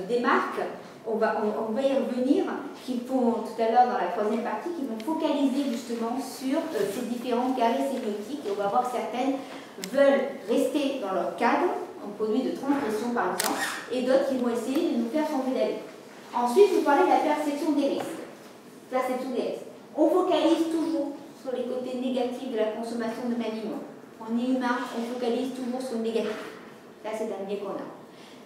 des marques, on va y revenir, qui font tout à l'heure dans la troisième partie, qui vont focaliser justement sur ces différentes carrés sémiotiques. Et on va voir que certaines veulent rester dans leur cadre, en produit de transgression par exemple, et d'autres qui vont essayer de nous faire changer d'avis. Ensuite, vous parlez de la perception des risques. Perception des risques. On focalise toujours sur les côtés négatifs de la consommation de aliments. On est humain, on focalise toujours sur le négatif. Là, c'est un biais qu'on a.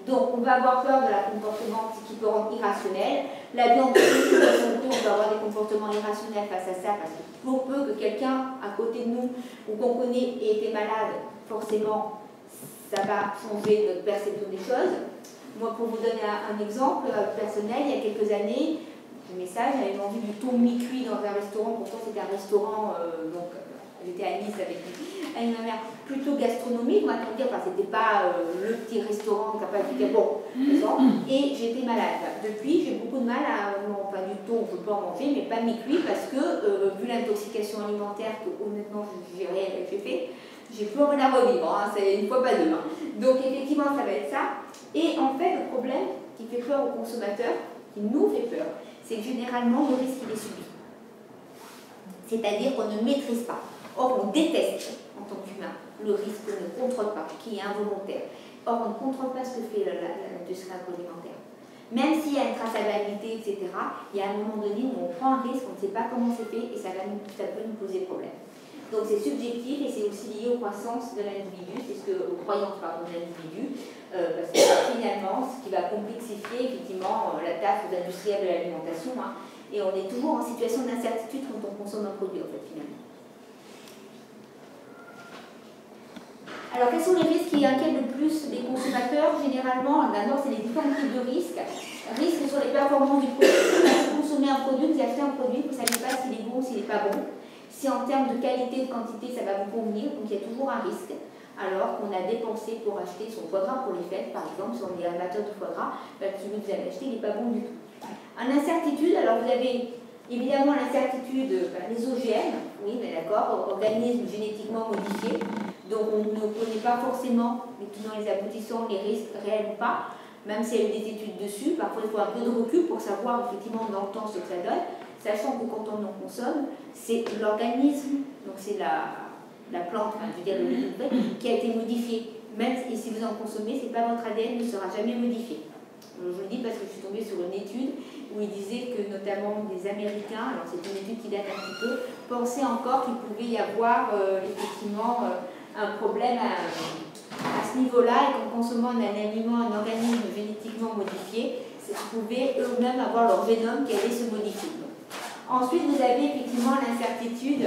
Donc, on va avoir peur de la comportement qui peut rendre irrationnel. La viande, on va avoir des comportements irrationnels face à ça, parce que pour peu que quelqu'un à côté de nous ou qu'on connaît ait été malade, forcément, ça va changer notre perception des choses. Moi, pour vous donner un exemple personnel, il y a quelques années, j'avais mangé du thon mi-cuit dans un restaurant. Pourtant, c'était un restaurant, donc j'étais à Nice avec ma mère, plutôt gastronomique, on va dire, c'était pas le petit restaurant qui n'a pas été bon, et j'étais malade. Depuis, j'ai beaucoup de mal enfin du thon, je peux en manger, mais pas mi-cuit, parce que, vu l'intoxication alimentaire que honnêtement j'ai fait, j'ai plus envie d'en revivre, c'est une fois pas deux. Donc effectivement, ça va être ça. Et en fait, le problème qui fait peur aux consommateurs, qui nous fait peur, c'est que généralement, le risque il est subi. C'est-à-dire qu'on ne maîtrise pas. Or, on déteste, en tant qu'humain, le risque qu'on ne contrôle pas, qui est involontaire. Or, on ne contrôle pas ce que fait l'industrie agroalimentaire. Même s'il y a une traçabilité, etc., il y a un moment donné où on prend un risque, on ne sait pas comment c'est fait, et ça peut nous poser problème. Donc c'est subjectif et c'est aussi lié aux croyances de l'individu, aux croyances de l'individu, parce que finalement, ce qui va complexifier effectivement la tâche aux industriels de l'alimentation, et on est toujours en situation d'incertitude quand on consomme un produit, en fait, finalement. Alors, quels sont les risques qui inquiètent le plus les consommateurs? Généralement, d'abord, c'est les différents types de risques. Risques sur les performances du produit. Vous consommez un produit, vous achetez un produit, vous ne savez pas s'il est bon ou s'il n'est pas bon. Si en termes de qualité, de quantité, ça va vous convenir, donc il y a toujours un risque. Alors qu'on a dépensé pour acheter son foie gras pour les fêtes, par exemple, si on est amateur de foie gras, celui que vous avez acheté, il n'est pas bon du tout. En incertitude, alors vous avez évidemment l'incertitude, les OGM, oui, mais d'accord, organismes génétiquement modifiés, donc on ne connaît pas forcément les tenants et les aboutissants, les risques réels ou pas, même s'il y a eu des études dessus, parfois il faut un peu de recul pour savoir effectivement dans le temps ce que ça donne, sachant que quand on en consomme, c'est l'organisme, donc c'est la plante, je veux dire le légume, qui a été modifié. Même si vous en consommez, c'est pas votre ADN ne sera jamais modifié. Je le dis parce que je suis tombée sur une étude où il disait que notamment des Américains, alors c'est une étude qui date un petit peu, pensaient encore qu'il pouvait y avoir effectivement un problème à ce niveau-là, et qu'en consommant un aliment, un organisme génétiquement modifié, ils pouvaient eux-mêmes avoir leur génome qui allait se modifier. Ensuite, vous avez effectivement l'incertitude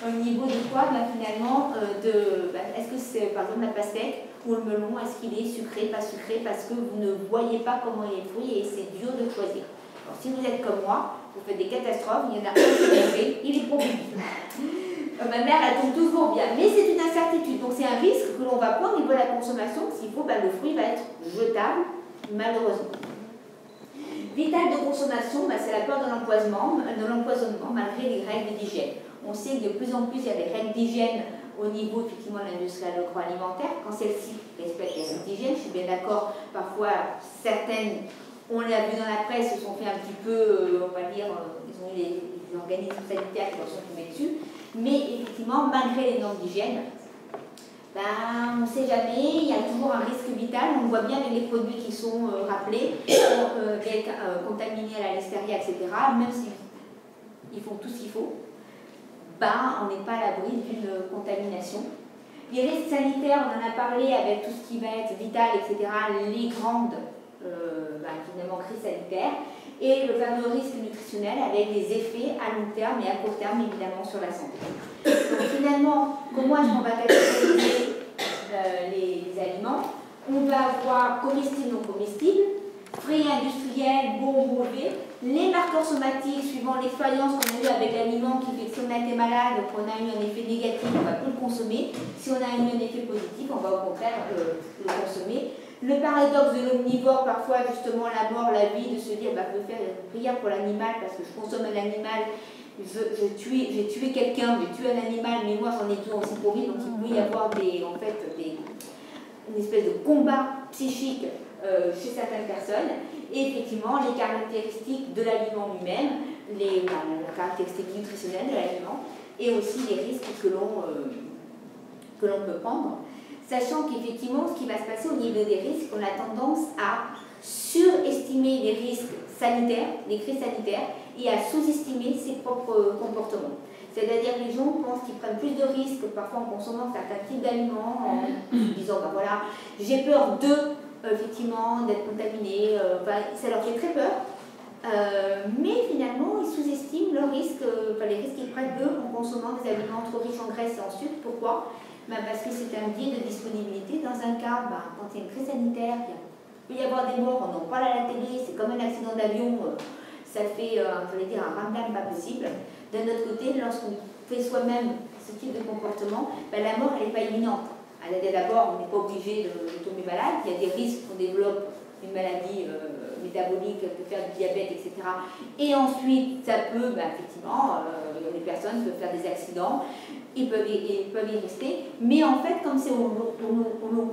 au niveau du poids, finalement, est-ce que c'est par exemple la pastèque ou le melon, est-ce qu'il est sucré, pas sucré, parce que vous ne voyez pas comment il est fruit et c'est dur de choisir. Alors, si vous êtes comme moi, vous faites des catastrophes, il y en a un qui est fait, il est probable. Ma mère, elle tombe toujours bien, mais c'est une incertitude, donc c'est un risque que l'on va prendre au niveau de la consommation. S'il faut, le fruit va être jetable, malheureusement. Vital de consommation, c'est la peur de l'empoisonnement malgré les règles d'hygiène. On sait que de plus en plus il y a des règles d'hygiène au niveau effectivement de l'industrie agroalimentaire. Quand celles-ci respectent les règles d'hygiène, je suis bien d'accord, parfois certaines, on l'a vu dans la presse, se sont fait un petit peu, on va dire, ils ont eu les organismes sanitaires qui leur sont tombés dessus. Mais effectivement, malgré les normes d'hygiène, on ne sait jamais, il y a toujours un risque vital. On voit bien avec les produits qui sont rappelés, d'être contaminés à la listeria, etc. Même s'ils font tout ce qu'il faut, on n'est pas à l'abri d'une contamination. Les risques sanitaires, on en a parlé avec tout ce qui va être vital, etc. Les grandes, finalement, crises sanitaires. et le fameux risque nutritionnel avec des effets à long terme et à court terme évidemment sur la santé. Donc finalement, comment est-ce qu'on va catégoriser les aliments? On va avoir comestibles, non comestibles, frais industriels, bons, mauvais, les marqueurs somatiques suivant l'expérience qu'on a eue avec l'aliment qui fait que si on a été malade, qu'on a eu un effet négatif, on ne va plus le consommer. Si on a eu un effet positif, on va au contraire le consommer. Le paradoxe de l'omnivore, parfois justement la mort, la vie, de se dire bah, je veux faire une prière pour l'animal parce que je consomme un animal, j'ai tué quelqu'un, j'ai tué un animal, mais moi j'en ai tué aussi pour lui, donc il peut y avoir une espèce de combat psychique chez certaines personnes. Et effectivement, les caractéristiques de l'aliment lui-même, la caractéristique nutritionnelle de l'aliment, et aussi les risques que l'on peut prendre. Sachant qu'effectivement, ce qui va se passer au niveau des risques, on a tendance à surestimer les risques sanitaires, les crises sanitaires, et à sous-estimer ses propres comportements. C'est-à-dire que les gens pensent qu'ils prennent plus de risques, parfois en consommant certains types d'aliments, en se disant, ben voilà, j'ai peur effectivement, d'être contaminé, ça leur fait très peur. Mais finalement, ils sous-estiment les risques qu'ils prennent eux en consommant des aliments trop riches en graisse et en sucre. Pourquoi? Parce que c'est un biais de disponibilité. Dans un cas, quand il y a une crise sanitaire, il peut y avoir des morts, on en parle à la télé, c'est comme un accident d'avion, ça fait, un ram-blam pas possible. D'un autre côté, lorsqu'on fait soi-même ce type de comportement, la mort, elle n'est pas imminente. D'abord, on n'est pas obligé de tomber malade, il y a des risques qu'on développe une maladie métabolique, peut faire du diabète, etc. Et ensuite, ça peut, effectivement, les personnes peuvent faire des accidents, ils peuvent y rester, mais en fait, comme c'est au long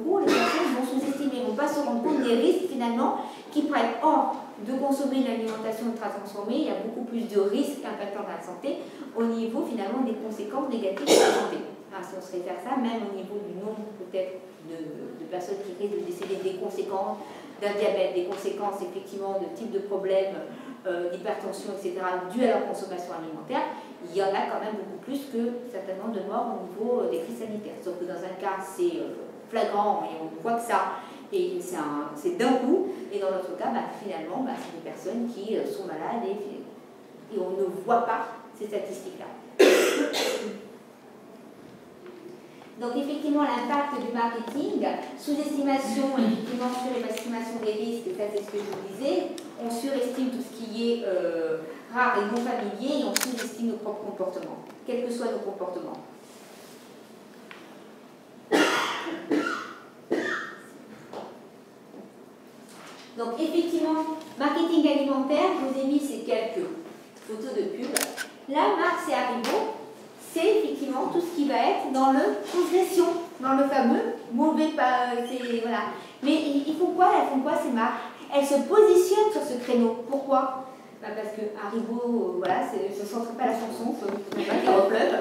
cours, les personnes vont sous-estimer, ne vont pas se rendre compte des risques finalement qui prennent. Or, de consommer une alimentation ultra transformée, il y a beaucoup plus de risques impactant la santé au niveau finalement des conséquences négatives de la santé. Si on se réfère ça, même au niveau du nombre peut-être de personnes qui risquent de décéder des conséquences d'un diabète, des conséquences effectivement de types de problèmes, d'hypertension, etc., dues à leur consommation alimentaire, il y en a quand même beaucoup plus que certainement de morts au niveau des crises sanitaires. Sauf que dans un cas, c'est flagrant et on voit que ça, et c'est d'un coup, et dans l'autre cas, finalement, c'est des personnes qui sont malades et on ne voit pas ces statistiques-là. Donc effectivement, l'impact du marketing, sous-estimation effectivement sur l'estimation des risques, ça c'est ce que je vous disais, on surestime tout ce qui est rare et non familier et on sous-estime nos propres comportements, quels que soient nos comportements. Donc effectivement, marketing alimentaire, je vous ai mis ces quelques photos de pub. Là, Mars et Haribo, c'est effectivement tout ce qui va être dans le transgression, dans le fameux mauvais pas. Voilà. Mais ils font quoi? Elles font quoi ces marques? Elles se positionnent sur ce créneau. Pourquoi? Parce que Haribo, je ne chanterai pas la chanson, il ne faut pas qu'il repleuve.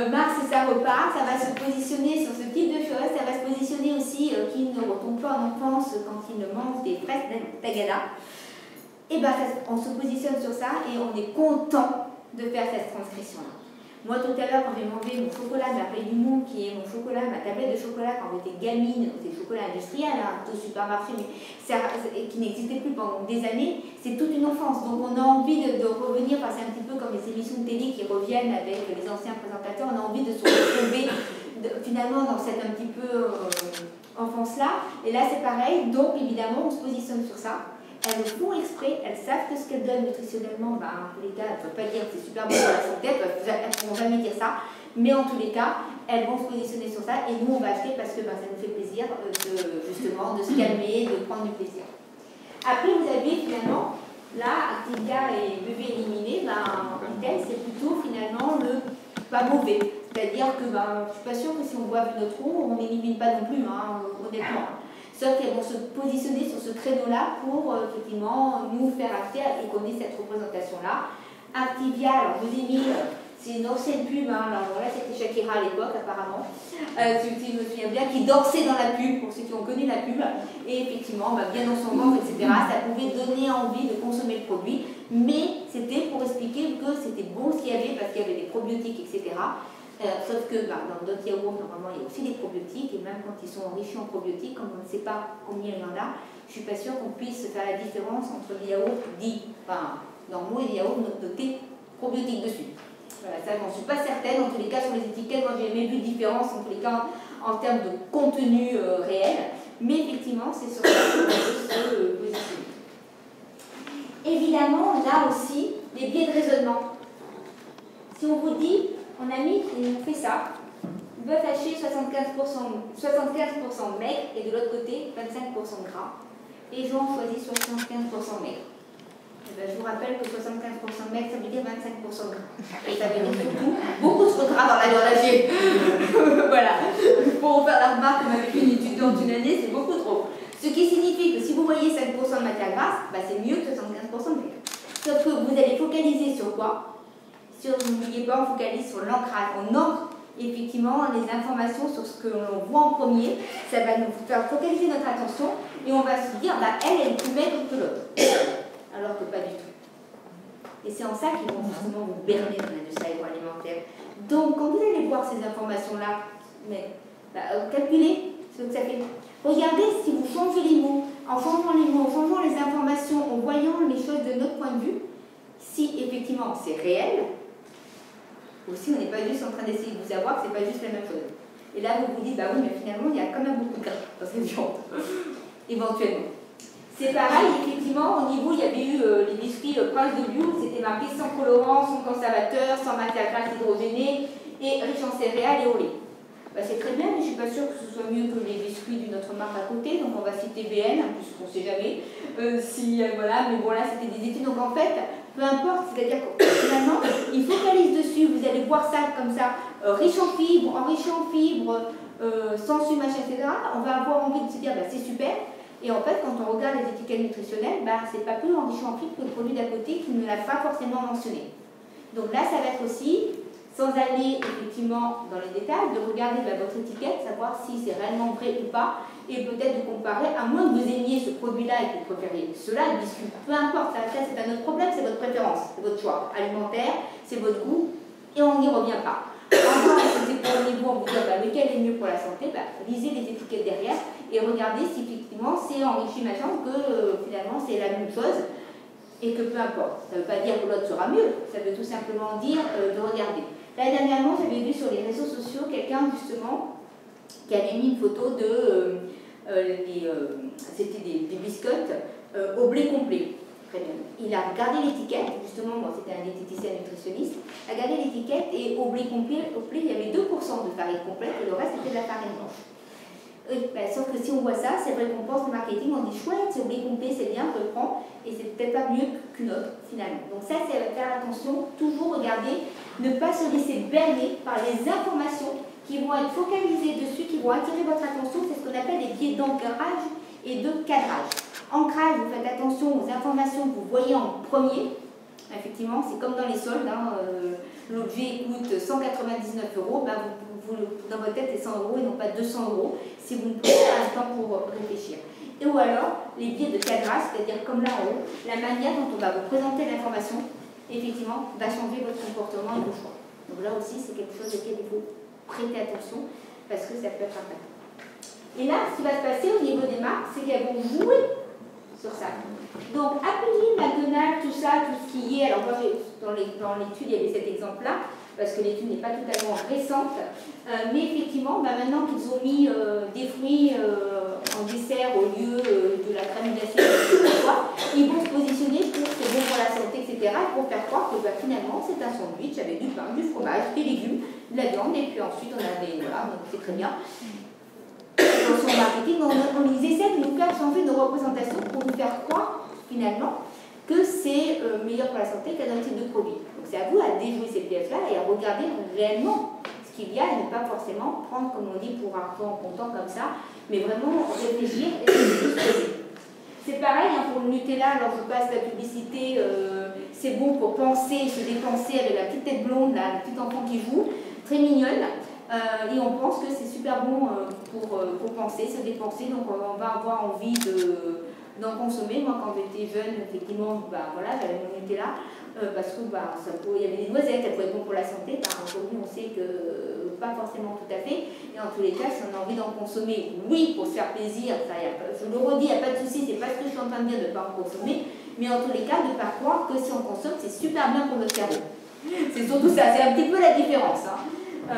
Mars et sa repas, ça va se positionner sur ce type de choses, ça va se positionner aussi qu'ils ne retombent pas en enfance quand ils ne mangent des fraises tagada. Et on se positionne sur ça et on est content de faire cette transgression-là. Moi, tout à l'heure, quand j'ai mangé mon chocolat de la Paix du Monde, qui est mon chocolat, ma tablette de chocolat quand j'étais gamine, c'est le chocolat industriel, au supermarché, mais qui n'existait plus pendant des années, c'est toute une enfance. Donc on a envie de revenir, c'est un petit peu comme les émissions de télé qui reviennent avec les anciens présentateurs, on a envie de se retrouver finalement dans cette un petit peu enfance-là. Et là, c'est pareil, donc évidemment, on se positionne sur ça. Elles le font exprès, elles savent que ce qu'elles donnent nutritionnellement, en tous les cas, elles ne peuvent pas dire que c'est super bon pour la santé, elles ne pourront jamais dire ça, mais en tous les cas, elles vont se positionner sur ça et nous on va acheter parce que ça nous fait plaisir justement de se calmer, de prendre du plaisir. Après, vous avez finalement, là, Activia et bébé éliminé, c'est plutôt finalement le pas mauvais. C'est-à-dire que je ne suis pas sûre que si on boit notre eau, on n'élimine pas non plus, honnêtement. Sauf qu'elles vont se positionner sur ce créneau-là pour effectivement nous faire acheter et qu'on ait cette représentation-là. Activia, alors je vous ai mis, c'est une ancienne pub, alors là c'était Shakira à l'époque apparemment, si je me souviens bien, qui dansait dans la pub, pour ceux qui ont connu la pub, et effectivement, bien dans son ventre, etc. Ça pouvait donner envie de consommer le produit, mais c'était pour expliquer que c'était bon ce qu'il y avait, parce qu'il y avait des probiotiques, etc. Sauf que dans d'autres yaourts, normalement, il y a aussi des probiotiques, et même quand ils sont enrichis en probiotiques, comme on ne sait pas combien il y en a, je ne suis pas sûre qu'on puisse faire la différence entre les yaourts dits, normaux et les yaourts notés probiotiques dessus. Voilà, ça, j'en suis pas certaine. En tous les cas, sur les étiquettes, moi, j'ai jamais vu de différence, en tous les cas, en termes de contenu réel. Mais effectivement, c'est sur ça qu'on peut se positionner. Évidemment, on a aussi les biais de raisonnement. Si on vous dit, on a mis, ils ont fait ça, bœuf haché 75% maigre et de l'autre côté 25% gras, les gens ont choisi 75% maigre. Et ben, je vous rappelle que 75% maigre, ça veut dire 25% gras. Et ça veut dire surtout beaucoup trop gras dans la viande hachée. Voilà. Pour faire la remarque, on avait fait une étude dans une année, c'est beaucoup trop. Ce qui signifie que si vous voyez 5% de matière grasse, bah, c'est mieux que 75% de maigre. Sauf que vous allez focaliser sur quoi? N'oubliez pas, on focalise sur l'ancrage. On ancre effectivement les informations sur ce que l'on voit en premier. Ça va nous faire focaliser notre attention et on va se dire, bah, elle est plus maigre que l'autre. Alors que pas du tout. Et c'est en ça qu'ils vont justement vous berner dans l'industrie agroalimentaire. Donc, quand vous allez voir ces informations-là, calculez ce que ça fait. Regardez si vous changez les mots, en changeant les mots, en changeant les informations, en voyant les choses de notre point de vue, si effectivement c'est réel, ou si on n'est pas juste en train d'essayer de vous savoir que c'est pas juste la même chose. Et là, vous vous dites, bah oui, mais finalement, il y a quand même beaucoup de gras dans cette viande, éventuellement. C'est pareil, effectivement, au niveau, il y avait eu les biscuits Prince de Liu, c'était marqué sans colorant, sans conservateur, sans matière grasse hydrogénée et riche en céréales et au lait. Bah, c'est très bien, mais je ne suis pas sûre que ce soit mieux que les biscuits d'une autre marque à côté, donc on va citer BN, puisqu'on ne sait jamais. Voilà, mais bon, là, c'était des études, donc en fait, peu importe, c'est-à-dire que finalement, ils focalisent dessus, vous allez voir ça comme ça, riche en fibres, enrichi en fibres, sans sucre, machin, etc. On va avoir envie de se dire, bah, c'est super. Et en fait, quand on regarde les étiquettes nutritionnelles, bah, c'est pas plus enrichi en fibres que le produit d'à côté qui ne l'a pas forcément mentionné. Donc là, ça va être aussi, sans aller effectivement dans les détails, de regarder votre étiquette, savoir si c'est réellement vrai ou pas, et peut-être de comparer, à moins que vous aimiez ce produit-là et que vous préfériez cela, le biscuit, peu importe, ça c'est un autre problème, c'est votre préférence, c'est votre choix alimentaire, c'est votre goût, et on n'y revient pas. Encore, si c'est pour le niveau, on vous dit lequel est mieux pour la santé, lisez les étiquettes derrière et regardez si effectivement c'est enrichi machin, que finalement c'est la même chose et que peu importe. Ça ne veut pas dire que l'autre sera mieux, ça veut tout simplement dire de regarder. Là, dernièrement, j'avais vu sur les réseaux sociaux quelqu'un justement qui avait mis une photo de c'était des biscottes au blé complet. Très bien. Il a regardé l'étiquette, justement, c'était un diététicien nutritionniste, a regardé l'étiquette et au blé complet, il y avait 2% de farine complète et le reste c'était de la farine blanche. Sauf que si on voit ça, c'est vrai qu'on pense au marketing, on dit chouette, c'est au blé complet, c'est bien, je le prends, et c'est peut-être pas mieux qu'une autre finalement. Donc ça, c'est faire attention, toujours regarder, ne pas se laisser berner par les informations qui vont être focalisées dessus, qui vont attirer votre attention, c'est ce qu'on appelle les biais d'ancrage et de cadrage. Ancrage, vous faites attention aux informations que vous voyez en premier. Effectivement, c'est comme dans les soldes, l'objet coûte 199 €, dans votre tête c'est 100 € et non pas 200 € si vous ne prenez pas le temps pour réfléchir. Et ou alors, les biais de cadrage, c'est-à-dire comme là en haut, la manière dont on va vous présenter l'information, effectivement, va changer votre comportement et vos choix. Donc là aussi, c'est quelque chose auquel il faut prêter attention parce que ça peut être impactant. Et là, ce qui va se passer au niveau des marques, c'est qu'elles vont jouer sur ça. Donc, Appeline, McDonald's, tout ça, tout ce qui est. Alors, moi, dans l'étude, il y avait cet exemple-là, parce que l'étude n'est pas totalement récente. Mais effectivement, maintenant qu'ils ont mis des fruits en dessert au lieu de la crème glacée, ils vont se positionner pour c'est bon pour la santé, etc. Pour faire croire que finalement, c'est un sandwich avec du pain, du fromage, des légumes, de la viande, et puis ensuite, on a des. Voilà, donc c'est très bien. Attention au marketing, ils essaient de nous faire changer de représentation pour nous faire croire finalement que c'est meilleur pour la santé qu'un autre type de produit. Donc c'est à vous à déjouer ces pièges-là et à regarder réellement ce qu'il y a et ne pas forcément prendre, comme on dit, pour un peu en comptant comme ça, mais vraiment réfléchir et se poser. C'est pareil pour le Nutella, alors je passe la publicité, c'est bon pour penser, se dépenser avec la petite tête blonde, là, le petit enfant qui joue, très mignonne. Et on pense que c'est super bon pour penser, se dépenser, donc on va avoir envie d'en consommer. Moi, quand j'étais jeune, effectivement, bah, voilà, j'avais mon Nutella, parce que bah, il y avait des noisettes, elles pouvaient être bonnes pour la santé. Bah, aujourd'hui, on sait que pas forcément tout à fait. Et en tous les cas, si on a envie d'en consommer, oui, pour se faire plaisir, ça, je le redis, il n'y a pas de souci, c'est pas ce que je suis en train de dire de ne pas en consommer, mais en tous les cas, de ne pas croire que si on consomme, c'est super bien pour notre cerveau. C'est surtout ça, c'est un petit peu la différence. Hein.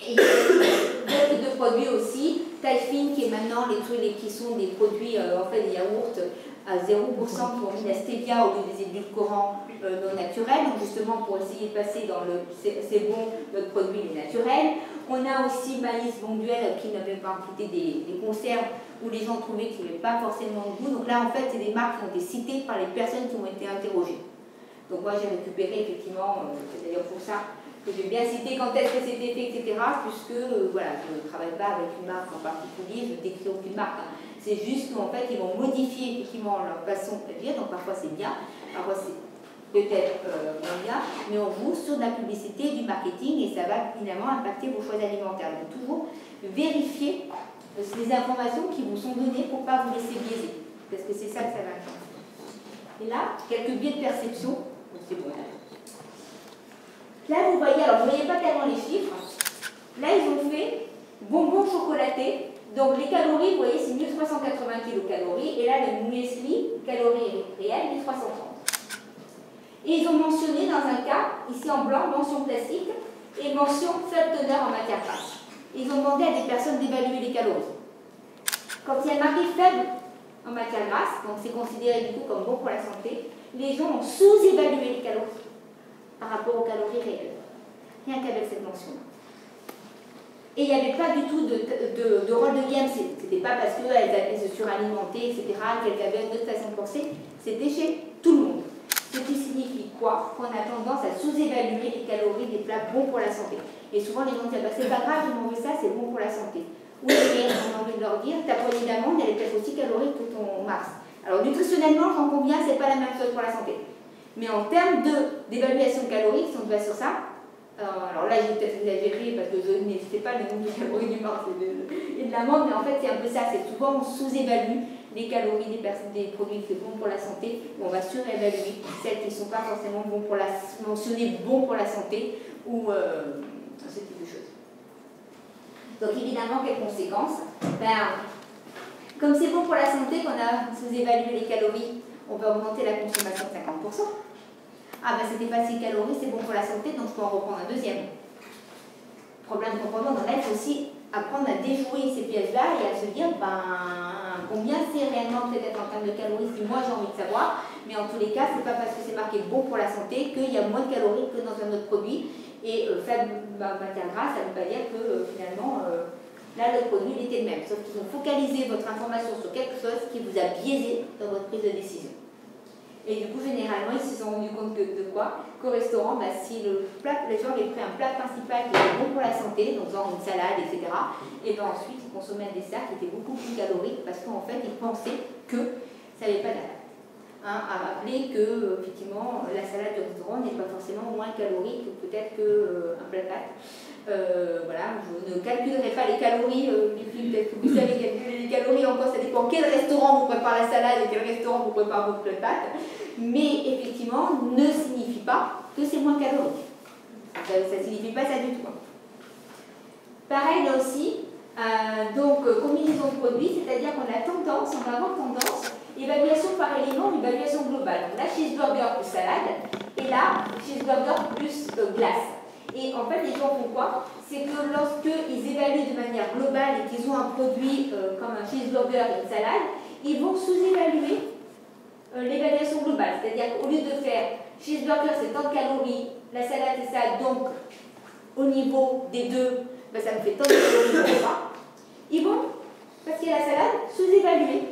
Et d'autres de produits aussi, Typhine qui est maintenant qui sont des produits, en fait des yaourts à 0% qui ont mis la stevia au lieu des édulcorants non naturels, donc justement pour essayer de passer dans le c'est bon, notre produit est naturel. On a aussi Maïs Bonduel qui n'avait pas inclus des conserves où les gens trouvaient qu'il n'y avait pas forcément de goût. Donc là en fait c'est des marques qui ont été citées par les personnes qui ont été interrogées. Donc moi j'ai récupéré effectivement, c'est d'ailleurs pour ça que j'ai bien cité quand est-ce que c'était fait, etc. Puisque voilà, je ne travaille pas avec une marque en particulier, je ne décris aucune marque. Hein. C'est juste qu'en fait ils vont modifier effectivement leur façon de dire, donc parfois c'est bien, parfois c'est peut-être moins bien, mais on joue sur de la publicité, du marketing et ça va finalement impacter vos choix alimentaires. Donc toujours vérifier les informations qui vous sont données pour ne pas vous laisser biaiser, parce que c'est ça que ça va changer. Et là, quelques biais de perception, c'est bon. Là, vous voyez, alors vous ne voyez pas tellement les chiffres. Là, ils ont fait bonbons chocolatés. Donc les calories, vous voyez, c'est 1380 kilocalories. Et là, le muesli, calories réelles, 1330. Et ils ont mentionné dans un cas, ici en blanc, mention plastique et mention faible teneur en matière grasse. Ils ont demandé à des personnes d'évaluer les calories. Quand il y a marqué faible en matière grasse, donc c'est considéré du coup comme bon pour la santé, les gens ont sous-évalué les calories par rapport aux calories réelles. Rien qu'avec cette mention. Et il n'y avait pas du tout de rôle de gamme, c'était pas parce qu'elles avaient se suralimenter, etc., qu'elles avaient une autre façon de penser, c'était chez tout le monde. Ce qui signifie quoi? Qu'on a tendance à sous-évaluer les calories des plats bons pour la santé. Et souvent les gens disent, bah, c'est pas grave, je mange ça, c'est bon pour la santé. Oui, mais on a envie de leur dire, ta poignée d'amande, elle est peut-être aussi calorique que ton Mars. Alors nutritionnellement, j'en conviens, c'est pas la même chose pour la santé. Mais en termes d'évaluation calorique, si on se base sur ça, alors là j'ai peut-être exagéré parce que je ne sais pas le nombre de calories du Mars et de l'amande, mais en fait c'est un peu ça, c'est souvent on sous-évalue les calories des produits qui sont bons pour la santé, on va surévaluer celles qui ne sont pas forcément bons pour mentionner bons pour la santé ou ce type de choses. Donc évidemment, quelles conséquences? Comme c'est bon pour la santé qu'on a sous-évalué les calories, on peut augmenter la consommation de 50%. Ah ben c'était pas 6 calories, c'est bon pour la santé, donc je peux en reprendre un deuxième. Problème de comportement, donc là il faut aussi apprendre à déjouer ces pièges-là et à se dire combien c'est réellement peut-être en termes de calories si moi j'ai envie de savoir, mais en tous les cas c'est pas parce que c'est marqué bon pour la santé qu'il y a moins de calories que dans un autre produit et faible matière grasse, ça ne veut pas dire que finalement là le produit il était le même, sauf qu'ils ont focalisé votre information sur quelque chose qui vous a biaisé dans votre prise de décision. Et du coup, généralement, ils se sont rendus compte de quoi? Qu'au restaurant, si les gens avaient pris un plat principal qui était bon pour la santé, donc genre une salade, etc., et bien ensuite, ils consommaient un dessert qui était beaucoup plus calorique parce qu'en fait, ils pensaient que ça n'avait pas d'impact. À rappeler que, effectivement, la salade de restaurant n'est pas forcément moins calorique peut-être qu'un plat de pâtes. Voilà, je ne calculerai pas les calories, les filles, peut-être que vous savez calculer les calories, encore ça dépend quel restaurant vous prépare la salade et quel restaurant vous prépare votre plat de pâtes, mais effectivement ne signifie pas que c'est moins calorique. Ça ne signifie pas ça du tout. Pareil là aussi, donc combinaison de produits, c'est-à-dire qu'on a tendance, on va avoir tendance, évaluation par élément, évaluation globale. Donc là, cheeseburger plus salade, et là, cheeseburger plus glace. Et en fait, les gens font quoi? C'est que lorsqu'ils évaluent de manière globale et qu'ils ont un produit comme un cheeseburger et une salade, ils vont sous-évaluer l'évaluation globale. C'est-à-dire qu'au lieu de faire cheeseburger, c'est tant de calories, la salade, c'est ça, donc au niveau des deux, ça me fait tant de calories pour ça. Ils vont, parce qu'il y a la salade, sous-évaluer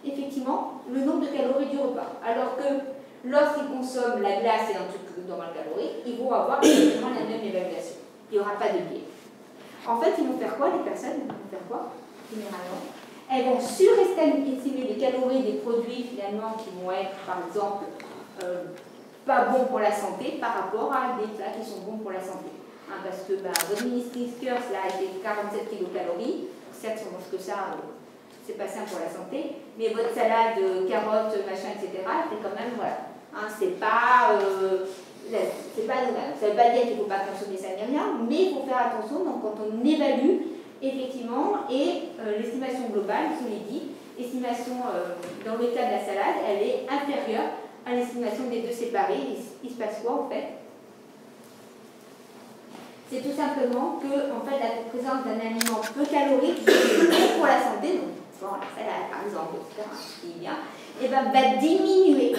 effectivement le nombre de calories du repas. Alors que lorsqu'ils consomment la glace et un truc normal calorique, ils vont avoir exactement la même évaluation. Il n'y aura pas de biais. En fait, ils vont faire quoi, les personnes? Ils vont faire quoi, généralement? Elles vont surestimer les calories des produits, finalement, qui vont être, par exemple, pas bons pour la santé par rapport à des plats qui sont bons pour la santé. Parce que votre mini Snickers, là, a été 47 kilocalories. Certes, on mange que ça c'est pas sain pour la santé, mais votre salade, carottes, machin, etc., c'est quand même, voilà. Hein, c'est pas normal. Ça ne veut pas dire qu'il ne faut pas consommer ça ni rien, mais il faut faire attention donc, quand on évalue, effectivement, et l'estimation globale, je vous l'ai dit, l'estimation dans le cas de la salade, elle est inférieure à l'estimation des deux séparés. Il se passe quoi en fait? C'est tout simplement que en fait, la présence d'un aliment peu calorique pour la santé, donc la salade par exemple, etc., qui est bien, et ben, va diminuer.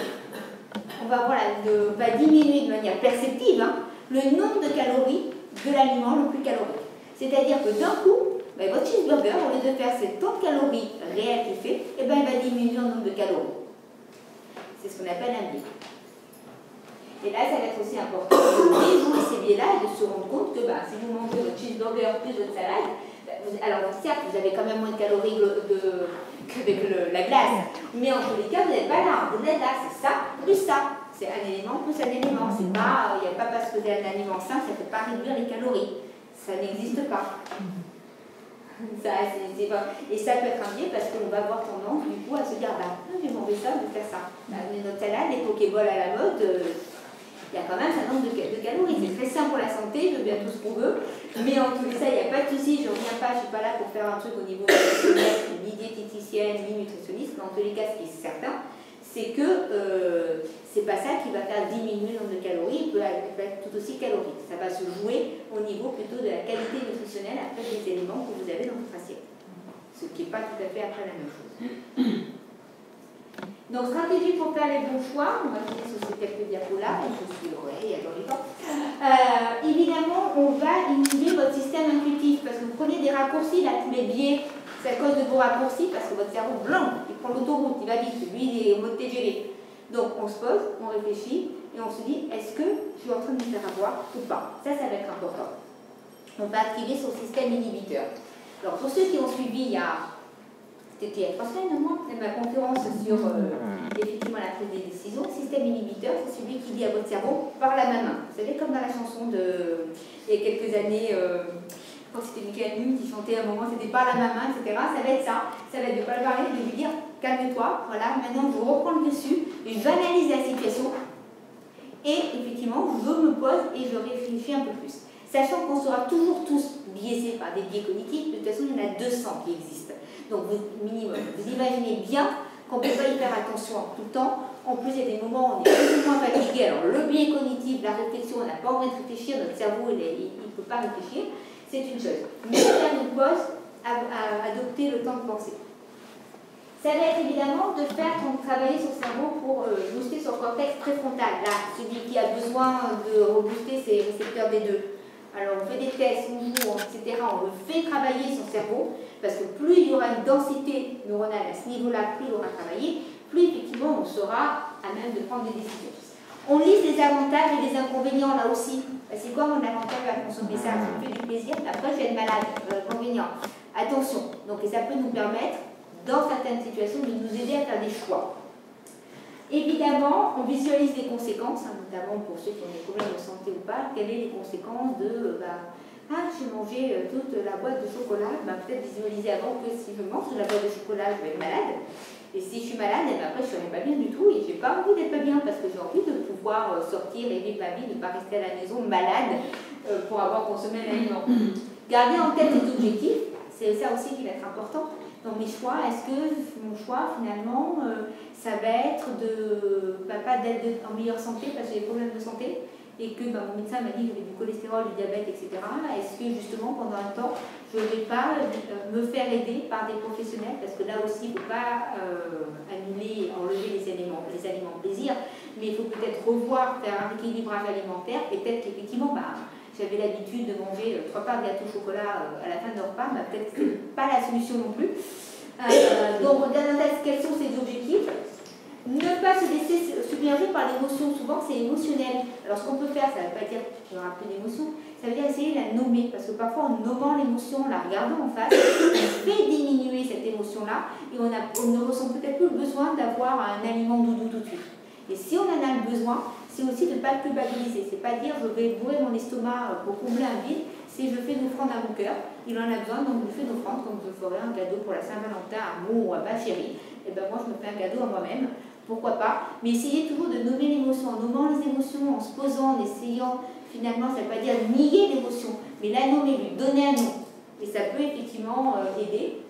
On va, va diminuer de manière perceptive le nombre de calories de l'aliment le plus calorique. C'est-à-dire que d'un coup, ben, votre cheeseburger, au lieu de faire ces tant de calories réelles qu'il fait, et ben, il va diminuer le nombre de calories. C'est ce qu'on appelle un biais. Et là, ça va être aussi important de déjouer ces biais-là et de se rendre compte que si vous mangez votre cheeseburger plus votre salade, alors certes, vous avez quand même moins de calories qu'avec la glace, mais en tous les cas, vous n'êtes pas là. Vous êtes là, c'est ça plus ça. C'est un élément plus un élément. C'est pas, il n'y a pas parce que vous avez un aliment sain, ça ne fait pas réduire les calories. Ça n'existe pas. Et ça peut être un biais parce qu'on va avoir tendance du coup à se dire je vais manger ça, je vais faire ça. Mais notre salade, les pokéballs à la mode, il y a quand même un nombre de calories. C'est très sain pour la santé, je veux bien tout ce qu'on veut. Mais en tous les cas, il n'y a pas de souci, je ne reviens pas, je ne suis pas là pour faire un truc au niveau nutritionnel, ni diététicienne, ni nutritionniste. Mais en tous les cas, ce qui est certain, c'est que c'est pas ça qui va faire diminuer le nombre de calories, il peut être tout aussi calorique. Ça va se jouer au niveau plutôt de la qualité nutritionnelle après des éléments que vous avez dans votre assiette. Ce qui n'est pas tout à fait après la même chose. Donc, stratégie pour faire les bons choix. On va finir sur ces quelques diapos là, et je suis dans les temps. Évidemment, on va inhiber votre système intuitif parce que vous prenez des raccourcis là, tous les biais. C'est à cause de vos raccourcis parce que votre cerveau blanc, il prend l'autoroute, il va vite, lui il est en mode TGV. Donc on se pose, on réfléchit et on se dit est-ce que je suis en train de me faire avoir ou pas? Ça va être important. On va activer son système inhibiteur. Alors pour ceux qui ont suivi c'était il y a 3 semaines au moins, ma conférence sur effectivement la prise des décisions, le système inhibiteur, c'est celui qui dit à votre cerveau par la main. Vous savez, comme dans la chanson il y a quelques années, je crois que c'était Michael Nunes qui chantait à un moment, c'était par la main, etc. Ça va être ça. Ça va être de ne pas le parler, de lui dire calme-toi, voilà, maintenant je reprends le dessus, et j'analyse la situation, et effectivement, je me pose et je réfléchis un peu plus. Sachant qu'on sera toujours tous biaisés par des biais cognitifs, de toute façon, il y en a 200 qui existent. Donc, minimum, vous imaginez bien qu'on ne peut pas y faire attention tout le temps. En plus, il y a des moments où on est plus ou moins fatigué. Alors, le biais cognitif, la réflexion, on n'a pas envie de réfléchir, notre cerveau, il ne peut pas réfléchir, c'est une chose. Mais faire une pause, adopter le temps de penser. Ça va être évidemment de faire travailler son cerveau pour booster son cortex préfrontal, là, celui qui a besoin de rebooster ses récepteurs B2. Alors on fait des tests, on joue, etc. On le fait travailler son cerveau, parce que plus il y aura une densité neuronale à ce niveau-là, plus il aura travaillé, plus effectivement on sera à même de prendre des décisions. On liste les avantages et les inconvénients là aussi. C'est quoi mon avantage à consommer ça? Ça me fait du plaisir, après je vais être malade, inconvénient. Attention, donc et ça peut nous permettre dans certaines situations, de nous aider à faire des choix. Évidemment, on visualise les conséquences, notamment pour ceux qui ont des problèmes de santé ou pas, quelles sont les conséquences de j'ai mangé toute la boîte de chocolat, peut-être visualiser avant que si je mange de la boîte de chocolat, je vais être malade. Et si je suis malade, après je ne serai pas bien du tout et je n'ai pas envie d'être pas bien parce que j'ai envie de pouvoir sortir et vivre ma vie, de ne pas rester à la maison malade pour avoir consommé un aliment. Gardez en tête les objectifs, c'est ça aussi qui va être important. Dans mes choix, est-ce que mon choix finalement ça va être pas d'être en meilleure santé parce que j'ai des problèmes de santé et que mon médecin m'a dit que j'avais du cholestérol, du diabète, etc. Est-ce que justement pendant un temps je ne vais pas me faire aider par des professionnels parce que là aussi il ne faut pas enlever les aliments plaisir, mais il faut peut-être revoir, faire un rééquilibrage alimentaire et peut-être qu'effectivement j'avais l'habitude de manger 3 parts de gâteau au chocolat à la fin de leur repas, peut-être que ce n'est pas la solution non plus. Donc, regardez quels sont ces objectifs. Ne pas se laisser submerger par l'émotion. Souvent, c'est émotionnel. Alors, ce qu'on peut faire, ça ne veut pas dire qu'il y aura plus d'émotion, ça veut dire essayer de la nommer. Parce que parfois, en nommant l'émotion, en la regardant en face, on fait diminuer cette émotion-là et on ne ressent peut-être plus le besoin d'avoir un aliment doudou tout de suite. Et si on en a le besoin, c'est aussi de ne pas le culpabiliser. C'est pas dire je vais bourrer mon estomac pour combler un vide, c'est je fais une offrande à mon cœur. il en a besoin, donc il me fait une offrande, comme je ferais un cadeau pour la Saint-Valentin à moi ou à ma chérie. Et ben moi, je me fais un cadeau à moi-même, pourquoi pas. Mais essayez toujours de nommer l'émotion, en nommant les émotions, en se posant, en essayant, finalement, ça ne veut pas dire nier l'émotion, mais la nommer, lui donner un nom. Et ça peut effectivement aider.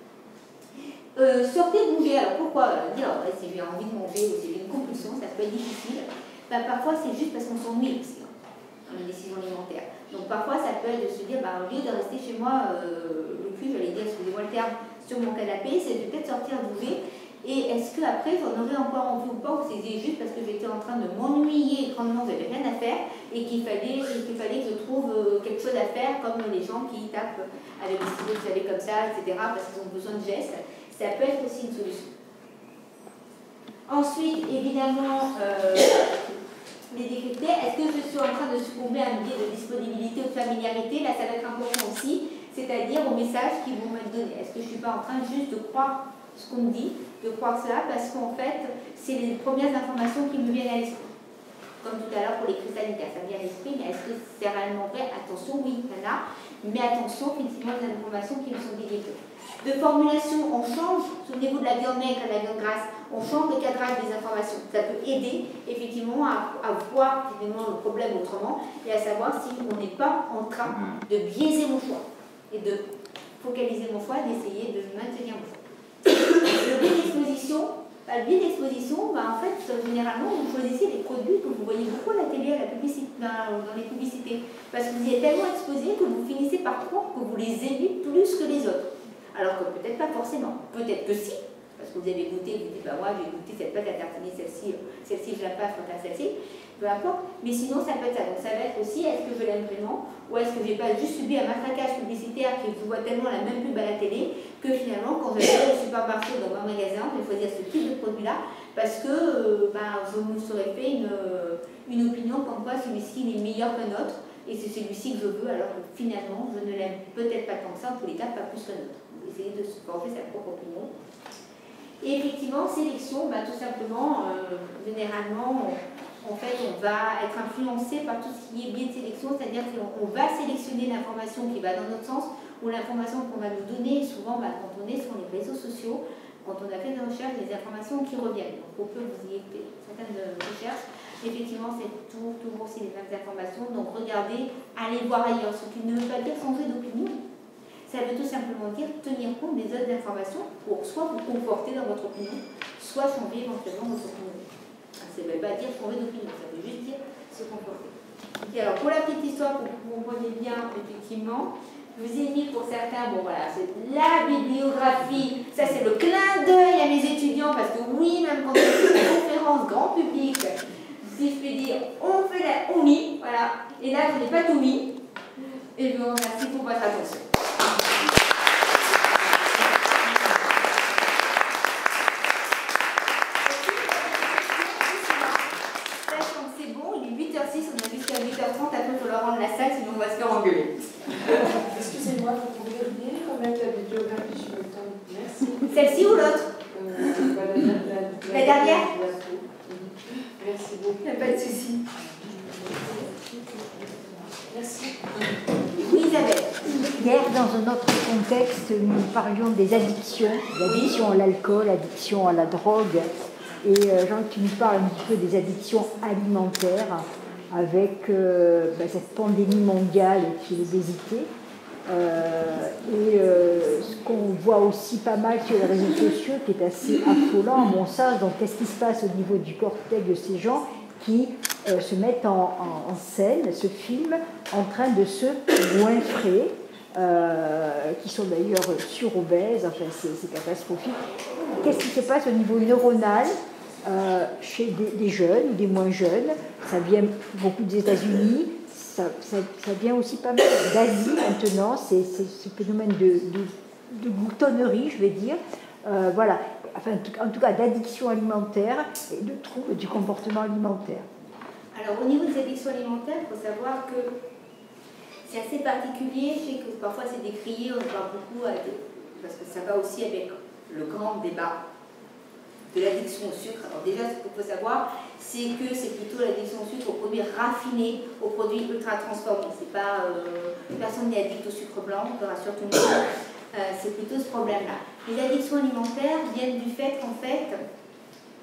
Sortez bouger, alors pourquoi dire si j'ai envie de manger ou si j'ai une compulsion, ça peut être difficile. Ben, parfois, c'est juste parce qu'on s'ennuie aussi dans les décisions alimentaires. Donc parfois, ça peut être de se dire, au lieu de rester chez moi, le cul, j'allais dire, excusez-moi le terme, sur mon canapé, c'est de peut-être sortir bouger. Et est-ce qu'après, j'en aurais encore envie ou pas, ou c'était juste parce que j'étais en train de m'ennuyer grandement, j'avais rien à faire, et qu'il fallait que je trouve quelque chose à faire, comme les gens qui tapent avec des stylos, vous savez, comme ça, etc., parce qu'ils ont besoin de gestes. Ça peut être aussi une solution. Ensuite, évidemment, les décrypter. Est-ce que je suis en train de succomber à un biais de disponibilité ou de familiarité? Là, ça va être important aussi, c'est-à-dire aux messages qui vont m'être donnés. Est-ce que je ne suis pas en train juste de croire ce qu'on me dit, de croire cela, parce qu'en fait, c'est les premières informations qui me viennent à l'esprit. Comme tout à l'heure pour les crises sanitaires, ça me vient à l'esprit, mais est-ce que c'est réellement vrai? Attention, oui, il y en a, mais attention, effectivement, des informations qui me sont délivrées. De formulation, on change, souvenez-vous de la viande maigre à la viande grasse, on change le cadrage des informations. Ça peut aider effectivement à voir finalement le problème autrement et à savoir si on n'est pas en train de biaiser mon choix et de focaliser mon choix, d'essayer de maintenir mon choix. Le biais d'exposition, le biais d'exposition, en fait, généralement, vous choisissez les produits que vous voyez beaucoup à la télé, à la publicité, dans les publicités, parce que vous y êtes tellement exposé que vous finissez par croire que vous les aimez plus que les autres. Alors que peut-être pas forcément, peut-être que si, parce que vous avez goûté, vous dites, moi j'ai goûté cette pâte à tartiner, celle-ci je la passe, à celle-ci, peu importe, mais sinon ça peut être ça. Donc ça va être aussi, est-ce que je l'aime vraiment, ou est-ce que j'ai pas juste subi un matraquage publicitaire qui vous voit tellement la même pub à la télé, que finalement quand je vais au supermarché ou dans un magasin, je vais choisir ce type de produit-là, parce que je me serais fait une opinion comme quoi celui-ci est meilleur qu'un autre, et c'est celui-ci que je veux, alors que finalement je ne l'aime peut-être pas tant que ça, en tous les cas pas plus qu'un autre. Essayer de se forger sa propre opinion. Et effectivement, sélection, tout simplement, généralement, en fait, on va être influencé par tout ce qui est biais de sélection, c'est-à-dire qu'on va sélectionner l'information qui va dans notre sens ou l'information qu'on va nous donner, souvent quand on est sur les réseaux sociaux, quand on a fait des recherches, des informations qui reviennent. Donc, on peut vous y faire certaines recherches. Effectivement, c'est toujours aussi les mêmes informations. Donc, regardez, allez voir ailleurs, ce qui ne veut pas dire changer d'opinion. Ça veut tout simplement dire tenir compte des autres informations pour soit vous conforter dans votre opinion, soit changer éventuellement votre opinion. Ça ne veut pas dire changer d'opinion, ça veut juste dire se conforter. Okay, alors pour la petite histoire, pour que vous compreniez bien, effectivement, je vous ai mis pour certains, c'est la bibliographie, ça c'est le clin d'œil à mes étudiants, parce que oui, même quand on fait une conférence grand public, si je puis dire, on mit, voilà, et là je n'ai pas tout mis, et je vous remercie pour votre attention. Sinon on va se faire engueuler. Excusez-moi, vous pouvez remettre la bibliographie sur le temps. Merci. Celle-ci ou l'autre la dernière. Merci beaucoup. Il n'y a pas de souci. Merci. Oui, Isabelle. Hier, dans un autre contexte, nous parlions des addictions, l'addiction à l'alcool, l'addiction à la drogue. Et Jean, tu nous parles un petit peu des addictions alimentaires, avec cette pandémie mondiale qui est l'obésité. Ce qu'on voit aussi pas mal sur les réseaux sociaux, qui est assez affolant à mon sens, donc qu'est-ce qui se passe au niveau du cortex de ces gens qui se mettent en scène, se filment en train de se goinfrer, qui sont d'ailleurs surobèses, enfin c'est catastrophique. Qu'est-ce qui se passe au niveau neuronal chez des jeunes ou des moins jeunes? Ça vient beaucoup des États-Unis, ça vient aussi pas mal d'Asie maintenant, c'est ce phénomène de gloutonnerie, je vais dire, voilà, enfin, en tout cas d'addiction alimentaire et de troubles du comportement alimentaire. Alors au niveau des addictions alimentaires, il faut savoir que c'est assez particulier, je sais que parfois c'est décrié, on parle beaucoup, parce que ça va aussi avec le grand débat de l'addiction au sucre. Alors déjà, ce qu'il faut savoir, c'est que c'est plutôt l'addiction au sucre aux produits raffinés, aux produits ultra transformés. C'est pas, personne n'est addict au sucre blanc, je rassure tout le monde. C'est plutôt ce problème-là. Les addictions alimentaires viennent du fait qu'en fait,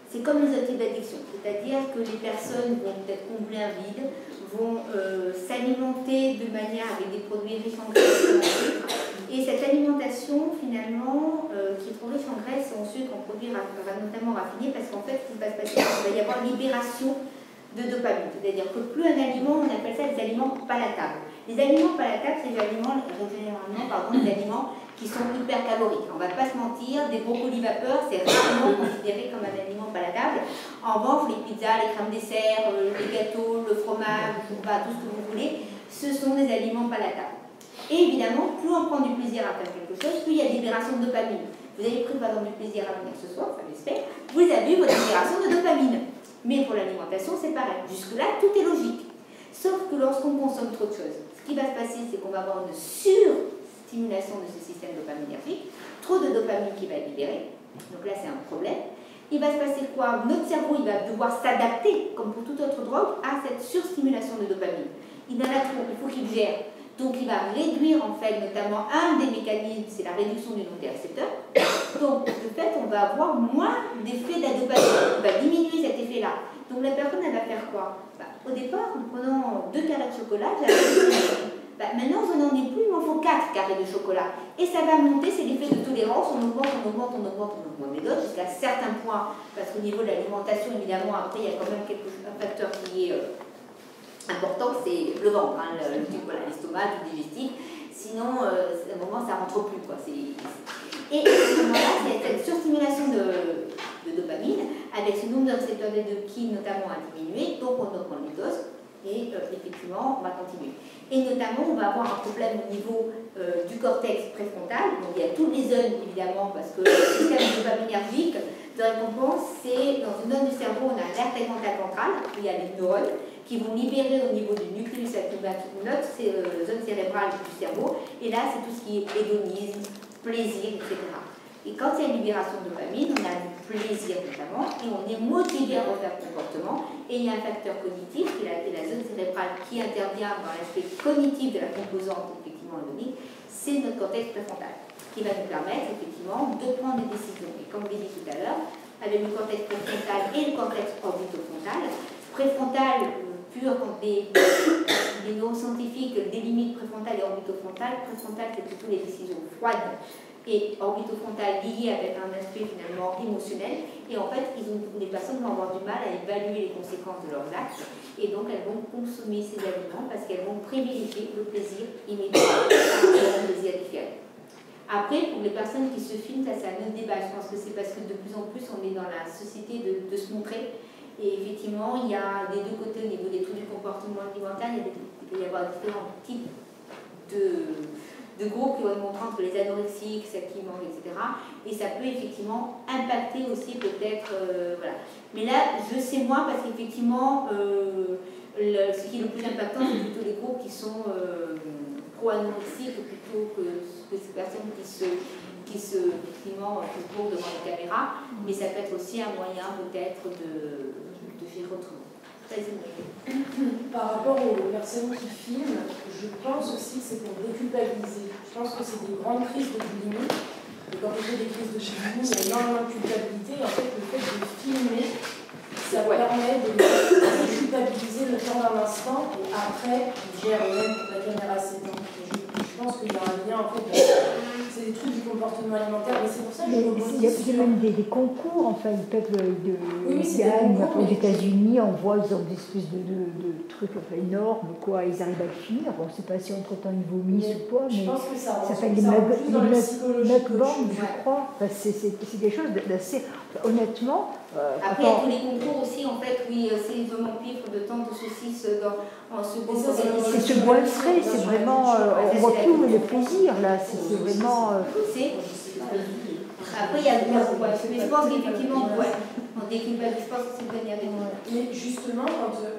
c'est comme les autres types d'addictions. C'est-à-dire que les personnes vont peut-être combler un vide, vont s'alimenter de manière avec des produits riches en graisse et en sucre. Et cette alimentation, finalement, qui est trop riche en graisse et en sucre, en produits notamment raffinés, parce qu'en fait, ce qui va se passer, c'est qu'il va y avoir libération de dopamine. C'est-à-dire que plus un aliment, on appelle ça des aliments palatables. Les aliments palatables, c'est généralement des aliments qui sont hyper caloriques. On ne va pas se mentir, des brocolis vapeur, c'est rarement considéré comme un aliment palatable. En revanche, les pizzas, les crèmes dessert, les gâteaux, le fromage, tout ce que vous voulez, ce sont des aliments palatables. Et évidemment, plus on prend du plaisir à faire quelque chose, plus il y a libération de dopamine. Vous avez pris par exemple du plaisir à venir ce soir, enfin j'espère, vous avez votre libération de dopamine. Mais pour l'alimentation, c'est pareil. Jusque-là, tout est logique. Sauf que lorsqu'on consomme trop de choses, ce qui va se passer, c'est qu'on va avoir une surstimulation de ce système dopaminergique, trop de dopamine qui va être libérée. Donc là, c'est un problème. Il va se passer quoi? Notre cerveau, il va devoir s'adapter, comme pour toute autre drogue, à cette surstimulation de dopamine. Il en a trop, il faut qu'il gère. Donc il va réduire en fait, notamment un des mécanismes, c'est la réduction du nombre des récepteurs. Donc de fait, on va avoir moins d'effet de la dopamine. On va diminuer cet effet-là. Donc la personne, elle va faire quoi? Au départ, en prenant 2 carrés de chocolat, maintenant, je n'en ai plus, il m'en faut 4 carrés de chocolat. Et ça va monter, c'est l'effet de tolérance, on augmente les doses jusqu'à certains points. Parce qu'au niveau de l'alimentation, évidemment, après, il y a quand même un facteur qui est important, c'est le ventre, hein, l'estomac, le digestif. Sinon, à un moment, ça ne rentre plus. Quoi. Et à ce moment-là, c'est cette surstimulation de dopamine, avec ce nombre de récepteurs D2 qui, notamment, a diminué, donc on augmente les doses. Et effectivement, on va continuer. Et notamment, on va avoir un problème au niveau du cortex préfrontal. Donc il y a toutes les zones, évidemment, parce que le système dopaminergique de récompense, c'est dans une zone du cerveau, on a l'aire tegmentale ventrale, où il y a les neurones qui vont libérer au niveau du nucléus accumbens notre zone cérébrale du cerveau. Et là, c'est tout ce qui est hédonisme, plaisir, etc. Et quand il y a une libération de dopamine, on a du plaisir notamment, et on est motivé à refaire le comportement. Et il y a un facteur cognitif, qui est la zone cérébrale qui intervient dans l'aspect cognitif de la composante effectivement hédonique, c'est notre cortex préfrontal, qui va nous permettre effectivement de prendre des décisions. Et comme je l'ai dit tout à l'heure, avec le cortex préfrontal et le cortex orbitofrontal, préfrontal pur, quand les neuroscientifiques délimitent préfrontal et orbitofrontal, préfrontal c'est plutôt les décisions froides, et orbitofrontal lié avec un aspect finalement émotionnel. Et en fait, les personnes vont avoir du mal à évaluer les conséquences de leurs actes. Et donc, elles vont consommer ces aliments parce qu'elles vont privilégier le plaisir immédiat au plaisir différé. Après, pour les personnes qui se filment, ça c'est un autre débat. Je pense que c'est parce que de plus en plus, on est dans la société de se montrer. Et effectivement, il y a des deux côtés au niveau des troubles du comportement alimentaire. Il peut y avoir différents types de groupes qui vont être montrés entre les anorexiques, celles qui mangent, etc. Et ça peut effectivement impacter aussi peut-être... voilà. Mais là, je sais moins parce qu'effectivement, ce qui est le plus impactant, c'est plutôt les groupes qui sont pro-anorexiques plutôt que ces personnes qui se courent devant la caméra. Mais ça peut être aussi un moyen peut-être de gérer autrement. Par rapport aux personnes qui filment, je pense aussi que c'est pour déculpabiliser. Je pense que c'est des grandes crises de boulimie. Et quand on fait des crises de boulimie, il y a énormément de culpabilité. Et en fait, le fait de filmer, ça permet de déculpabiliser le temps d'un instant. Et après, on gère même la caméra s'éteint. Je pense qu'il y a un lien, en fait, c'est des trucs du comportement alimentaire, mais c'est pour ça que je il y a même des concours, enfin, ils peuvent gagnent aux États-Unis, on voit, ils ont des espèces de trucs enfin, énormes, quoi, ils arrivent à le finir. Bon, je ne sais pas si entre-temps ils vomissent ou pas, mais ça s'appelle des mukbangs, je crois. Enfin, c'est des choses d'assez. Honnêtement. Après, il y a tous les concours aussi, en fait, oui, c'est de mon pifre de temps de saucisses en seconde. C'est ce goinfré, c'est vraiment. On voit plus le plaisir, là, c'est vraiment. Après, il y a le poids. Mais je pense qu'effectivement, on déculpabilise, je pense que c'est bien avec moi. Mais justement,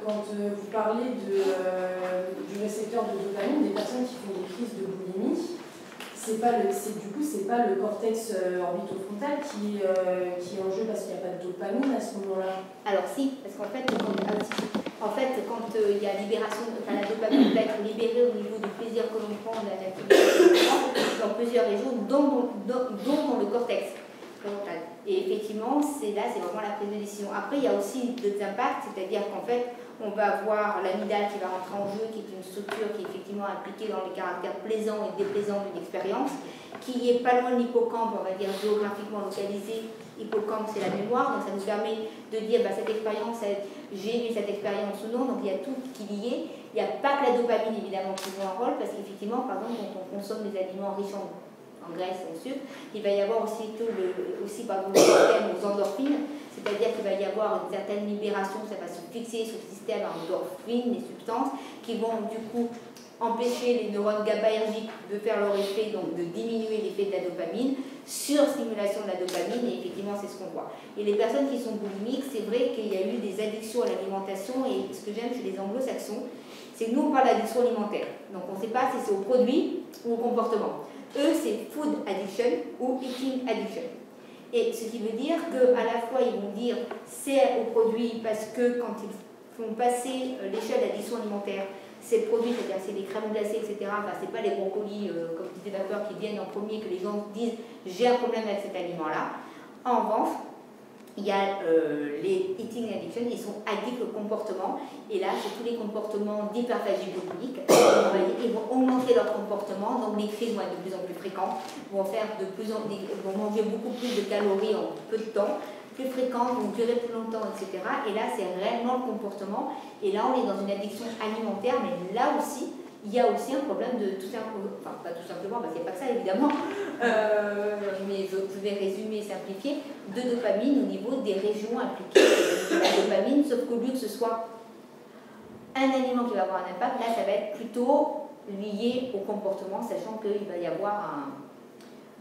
quand vous parlez du récepteur de dopamine, des personnes qui font des crises de boulimie, du coup, c'est pas le cortex orbitofrontal qui est en jeu parce qu'il n'y a pas de dopamine à ce moment-là. Alors si, parce qu'en fait, quand il y a libération, la dopamine va être libérée au niveau du plaisir que l'on prend, de l'activité que l'on prend, dans plusieurs régions, dont dans le cortex frontal. Et effectivement, c'est vraiment la prise de décision. Après, il y a aussi d'autres impacts, c'est-à-dire qu'en fait, on va avoir l'amygdale qui va rentrer en jeu, qui est une structure qui est effectivement impliquée dans les caractères plaisants et déplaisants d'une expérience, qui est pas loin de l'hippocampe, on va dire géographiquement localisé. Hippocampe, c'est la mémoire, donc ça nous permet de dire cette expérience, j'ai eu cette expérience ou non, donc il y a tout qui est lié. Il n'y a pas que la dopamine évidemment qui joue un rôle, parce qu'effectivement, par exemple, quand on consomme des aliments riches en graisse et en sucre, il va y avoir aussi le système aux endorphines, c'est-à-dire qu'il va y avoir une certaine libération, ça va se fixer sur le système endorphines, les substances qui vont du coup empêcher les neurones GABAergiques de faire leur effet, donc de diminuer l'effet de la dopamine, surstimulation de la dopamine, et effectivement c'est ce qu'on voit. Et les personnes qui sont boulimiques, c'est vrai qu'il y a eu des addictions à l'alimentation, et ce que j'aime chez les anglo-saxons, c'est que nous on parle d'addiction alimentaire, donc on ne sait pas si c'est au produit ou au comportement. Eux, c'est food addiction ou eating addiction. Et ce qui veut dire qu'à la fois, ils vont dire c'est au produit parce que quand ils font passer l'échelle d'addiction alimentaire, c'est le produit, c'est-à-dire c'est les crèmes glacées, etc. Enfin, c'est pas les brocolis, comme disait Vapeur, qui viennent en premier, que les gens disent j'ai un problème avec cet aliment-là. En revanche, il y a les eating addiction, ils sont addicts au comportement, et là c'est tous les comportements d'hyperphagie boulimique. Ils vont augmenter leur comportement, donc les crises vont être de plus en plus fréquentes, vont manger beaucoup plus de calories en peu de temps, plus fréquentes, vont durer plus longtemps, etc. Et là c'est réellement le comportement, et là on est dans une addiction alimentaire, mais là aussi il y a aussi un problème de tout simplement, enfin pas tout simplement, parce qu'il n'y a pas que ça évidemment, mais je vais résumer et simplifier, de dopamine au niveau des régions impliquées de la dopamine, sauf qu'au lieu que ce soit un aliment qui va avoir un impact, là ça va être plutôt lié au comportement, sachant qu'il va y avoir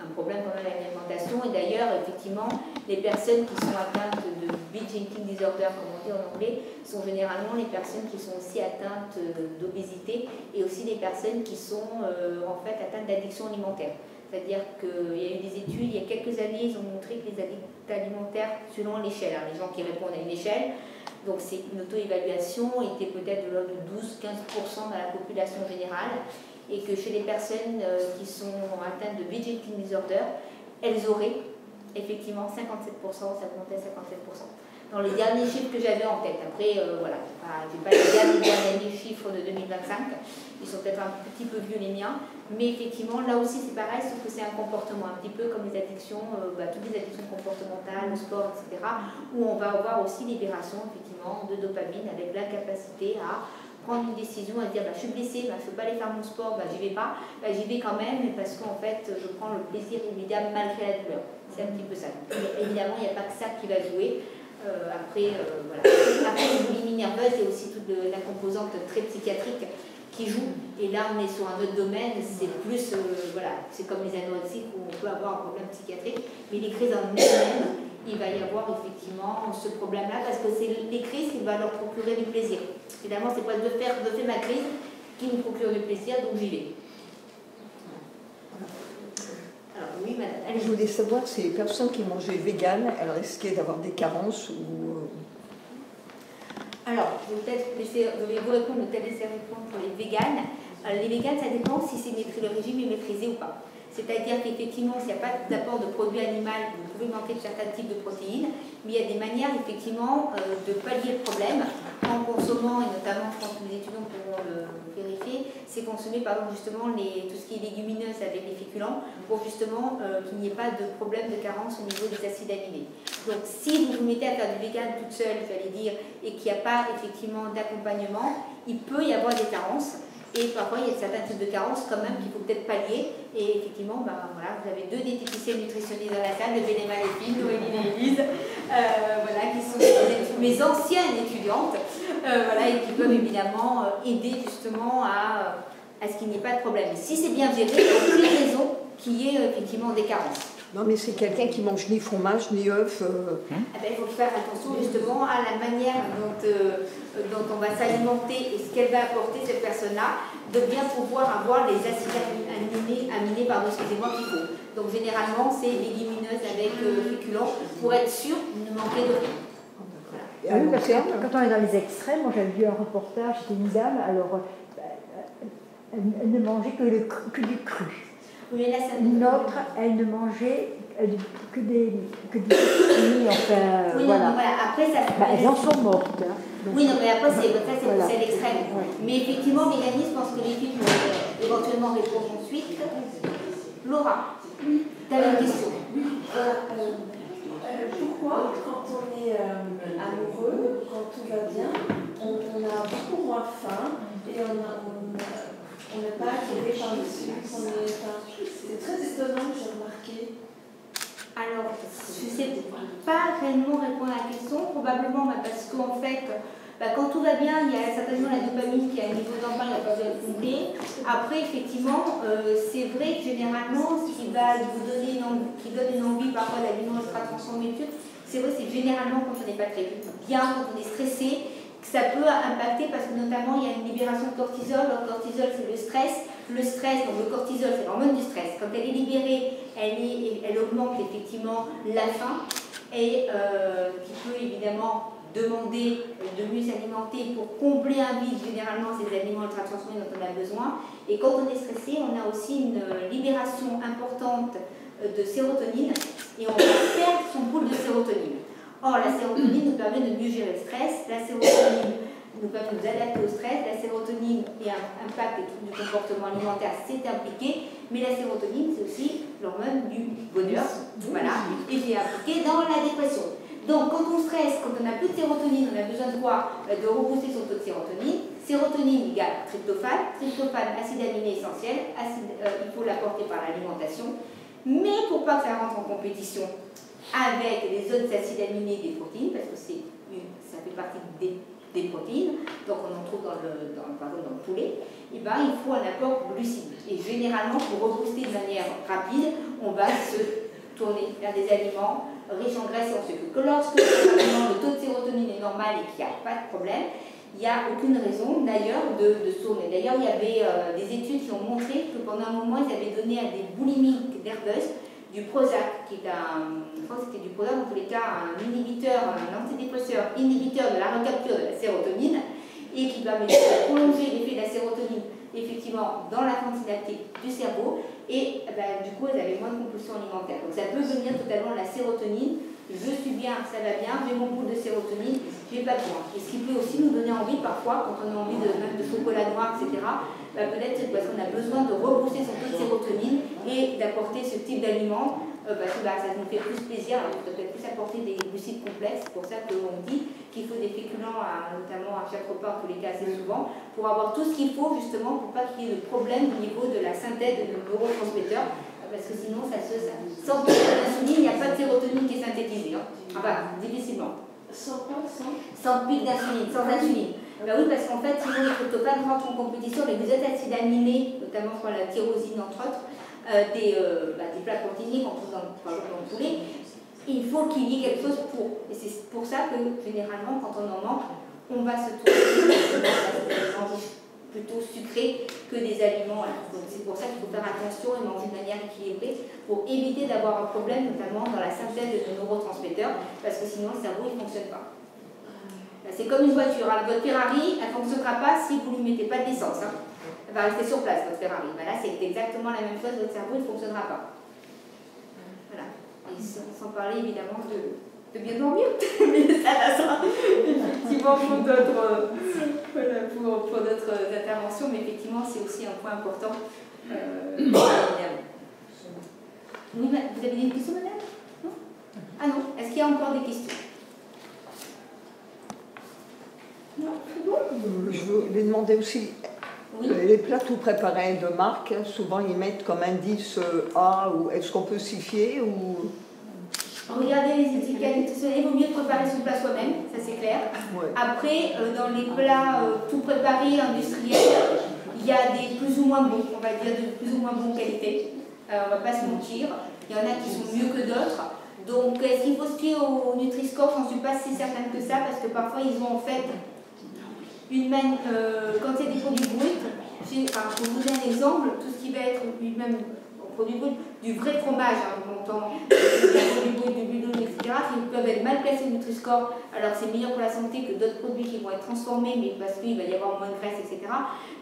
un problème quand même avec l'alimentation. Et d'ailleurs, effectivement, les personnes qui sont atteintes de binge eating disorder, comme on dit en anglais, sont généralement les personnes qui sont aussi atteintes d'obésité et aussi les personnes qui sont en fait atteintes d'addiction alimentaire. C'est-à-dire qu'il y a eu des études, il y a quelques années, ils ont montré que les addicts alimentaires, selon l'échelle, les gens qui répondent à une échelle, donc c'est une auto-évaluation, était peut-être de l'ordre de 12-15% dans la population générale, et que chez les personnes qui sont atteintes de binge eating disorder, elles auraient effectivement 57%, ça montait à 57%. Dans les derniers chiffres que j'avais en tête, après, voilà, je n'ai pas les derniers chiffres de 2025, ils sont peut-être un petit peu vieux les miens, mais effectivement, là aussi c'est pareil, sauf que c'est un comportement, un petit peu comme les addictions, toutes les addictions comportementales, le sport, etc., où on va avoir aussi libération, effectivement, de dopamine avec l'incapacité à prendre une décision, à dire je suis blessée, je ne peux pas aller faire mon sport, j'y vais pas, j'y vais quand même, mais parce qu'en fait je prends le plaisir immédiat malgré la douleur. C'est un petit peu ça. Mais évidemment, il n'y a pas que ça qui va jouer. Après, les boulimies nerveuses, il y a aussi toute la composante très psychiatrique qui joue. Et là, on est sur un autre domaine, c'est plus, c'est comme les anorexiques où on peut avoir un problème psychiatrique, mais les crises en elles-mêmes, il va y avoir effectivement ce problème-là, parce que c'est les crises qui vont leur procurer du plaisir. Évidemment, c'est pas de faire ma crise qui me procure du plaisir, donc j'y vais. Alors, oui, madame. Je voulais savoir si les personnes qui mangeaient vegan, elles risquaient d'avoir des carences ou... Alors, je vais vous répondre, peut-être laisser répondre pour les véganes. Les véganes, ça dépend si le régime est maîtrisé ou pas. C'est-à-dire qu'effectivement, s'il n'y a pas d'apport de produits animaux, vous pouvez manquer de certains types de protéines, mais il y a des manières effectivement de pallier le problème en consommant, et notamment je pense que les étudiants pourront le vérifier, c'est consommer par exemple justement tout ce qui est légumineuse avec les féculents pour justement qu'il n'y ait pas de problème de carence au niveau des acides aminés. Donc si vous vous mettez à faire du vegan toute seule, j'allais dire, et qu'il n'y a pas effectivement d'accompagnement, il peut y avoir des carences. Et parfois, il y a certains types de carences quand même qu'il faut peut-être pallier. Et effectivement, voilà, vous avez deux diététiciennes nutritionnistes dans la salle, de Bénéma Lépine, Noémie et Élise, qui sont mes anciennes étudiantes, et qui peuvent évidemment aider justement à ce qu'il n'y ait pas de problème. Et si c'est bien géré, il y a aucune raison qu'il y ait effectivement des carences. Non, mais c'est quelqu'un qui mange ni fromage, ni œufs. Il faut faire attention justement à la manière dont on va s'alimenter et ce qu'elle va apporter cette personne-là, de bien pouvoir avoir les acides aminés excusez-moi, qu'il faut. Donc généralement, c'est légumineuses avec féculents pour être sûr de ne manquer de rien. Oui, parce que quand on est dans les extrêmes, moi j'avais vu un reportage, c'était une dame, alors elle ne mangeait que du cru. Oui, là, une autre, elle ne mangeait que des fruits, enfin, oui, voilà. Non, voilà. Après, ça, elles en sont mortes. Hein, oui, non, mais après, c'est l'extrême. Ouais. Mais effectivement, Mélanie, je pense que les filles vont éventuellement répondre ensuite. Laura, tu avais une question. Pourquoi, quand on est amoureux, quand tout va bien, on a beaucoup moins faim et on n'est pas attiré par le sucre? C'est très étonnant que j'ai remarqué. Alors, je ne sais pas réellement répondre à la question, probablement parce qu'en fait, quand tout va bien, il y a certainement la dopamine qui a un niveau d'envie, il n'y a pas besoin de combler. Après, effectivement, c'est vrai que généralement, ce qui va vous donner qui donne une envie parfois d'aliment ultra transformé, c'est vrai, c'est généralement quand on n'est pas très bien, quand on est stressé, que ça peut impacter parce que notamment il y a une libération de cortisol. Le cortisol, c'est le stress. Le stress, donc le cortisol, c'est l'hormone du stress. Quand elle est libérée, elle augmente effectivement la faim et qui peut évidemment demander de mieux s'alimenter pour combler un vide. Généralement, c'est des aliments ultra transformés dont on a besoin. Et quand on est stressé, on a aussi une libération importante de sérotonine et on va perdre son pool de sérotonine. Or, la sérotonine nous permet de mieux gérer le stress. La sérotonine nous permet de nous adapter au stress. La sérotonine et un impact des troubles du comportement alimentaire, c'est impliqué. Mais la sérotonine, c'est aussi l'hormone du bonheur. Voilà. Et qui est impliquée dans la dépression. Donc, quand on stresse, quand on n'a plus de sérotonine, on a besoin de quoi? De rebooster son taux de sérotonine. Sérotonine égale tryptophane. Tryptophane, acide aminé essentiel. Il faut l'apporter par l'alimentation. Mais pour pas que ça rentre en compétition avec les autres acides aminés des protéines, parce que ça fait partie des protéines, donc on en trouve dans le poulet, et il faut un apport glucidique. Et généralement, pour rebooster de manière rapide, on va se tourner vers des aliments riches en graisse et en sucre. Que lorsque le taux de sérotonine est normal et qu'il n'y a pas de problème, il n'y a aucune raison d'ailleurs de se tourner. D'ailleurs, il y avait des études qui ont montré que pendant un moment, ils avaient donné à des boulimiques nerveuses du Prozac, qui est je crois que c'était du Prozac, dans tous les cas, un antidépresseur inhibiteur de la recapture de la sérotonine, et qui va prolonger l'effet de la sérotonine, effectivement, dans la fente synaptique du cerveau, et du coup, elles avaient moins de compulsion alimentaire. Donc ça peut venir totalement la sérotonine. Je suis bien, ça va bien, j'ai mon bout de sérotonine, je n'ai pas besoin. Et ce qui peut aussi nous donner envie parfois, quand on a envie même de chocolat noir, etc., peut-être c'est parce qu'on a besoin de rebooster son taux de sérotonine et d'apporter ce type d'aliment, parce que ça nous fait plus plaisir, on peut peut-être plus apporter des glucides complexes. C'est pour ça qu'on dit qu'il faut des féculents, notamment à chaque repas, en tous les cas assez souvent, pour avoir tout ce qu'il faut justement pour pas qu'il y ait de problème au niveau de la synthèse de nos neurotransmetteurs. Parce que sinon, sans pic d'insuline, il n'y a pas de sérotonine qui est synthétisée. Difficilement. Sans quoi? Sans pic d'insuline, sans insuline. Oui, parce qu'en fait, sinon les tryptophane rentrent en compétition avec des autres acides aminés, notamment la tyrosine, entre autres, des plats protéiniques qu'on trouve par exemple dans le poulet. Il faut qu'il y ait quelque chose pour. Et c'est pour ça que, généralement, quand on en manque, on va se tourner plutôt sucré que des aliments. Donc c'est pour ça qu'il faut faire attention et manger de manière équilibrée pour éviter d'avoir un problème, notamment dans la synthèse de nos neurotransmetteurs, parce que sinon le cerveau ne fonctionne pas. C'est comme une voiture. Votre Ferrari, elle ne fonctionnera pas si vous ne lui mettez pas d'essence. Elle va rester sur place, votre Ferrari. Là, c'est exactement la même chose, votre cerveau ne fonctionnera pas. Voilà. Et sans parler évidemment de bien dormir, mais ça sera effectivement pour d'autres interventions, mais effectivement c'est aussi un point important. Oui, vous avez des questions, madame? Non? Ah non, est-ce qu'il y a encore des questions? Non, c'est bon? Je voulais demander aussi, oui. Les plats tout préparés de marque, souvent ils mettent comme indice A, ou est-ce qu'on peut s'y fier ou... Regardez les étiquettes nutritionnelles, il vaut mieux préparer son plat soi-même, ça c'est clair. Ouais. Après, dans les plats tout préparés, industriels, il y a des plus ou moins bons, on va dire de plus ou moins bonne qualité, on ne va pas se mentir. Il y en a qui sont mieux que d'autres. Donc, est-ce qu'il faut se fier au Nutri-Score? J'en suis pas si certaine que ça, parce que parfois ils ont en fait quand c'est des produits bruts, pour vous donner un exemple, tout ce qui va être même produit brut, du vrai fromage, on entend du produit brut, du bidon, etc., qui peuvent être mal placés au Nutri-Score, alors c'est meilleur pour la santé que d'autres produits qui vont être transformés, mais parce qu'il va y avoir moins de graisse, etc.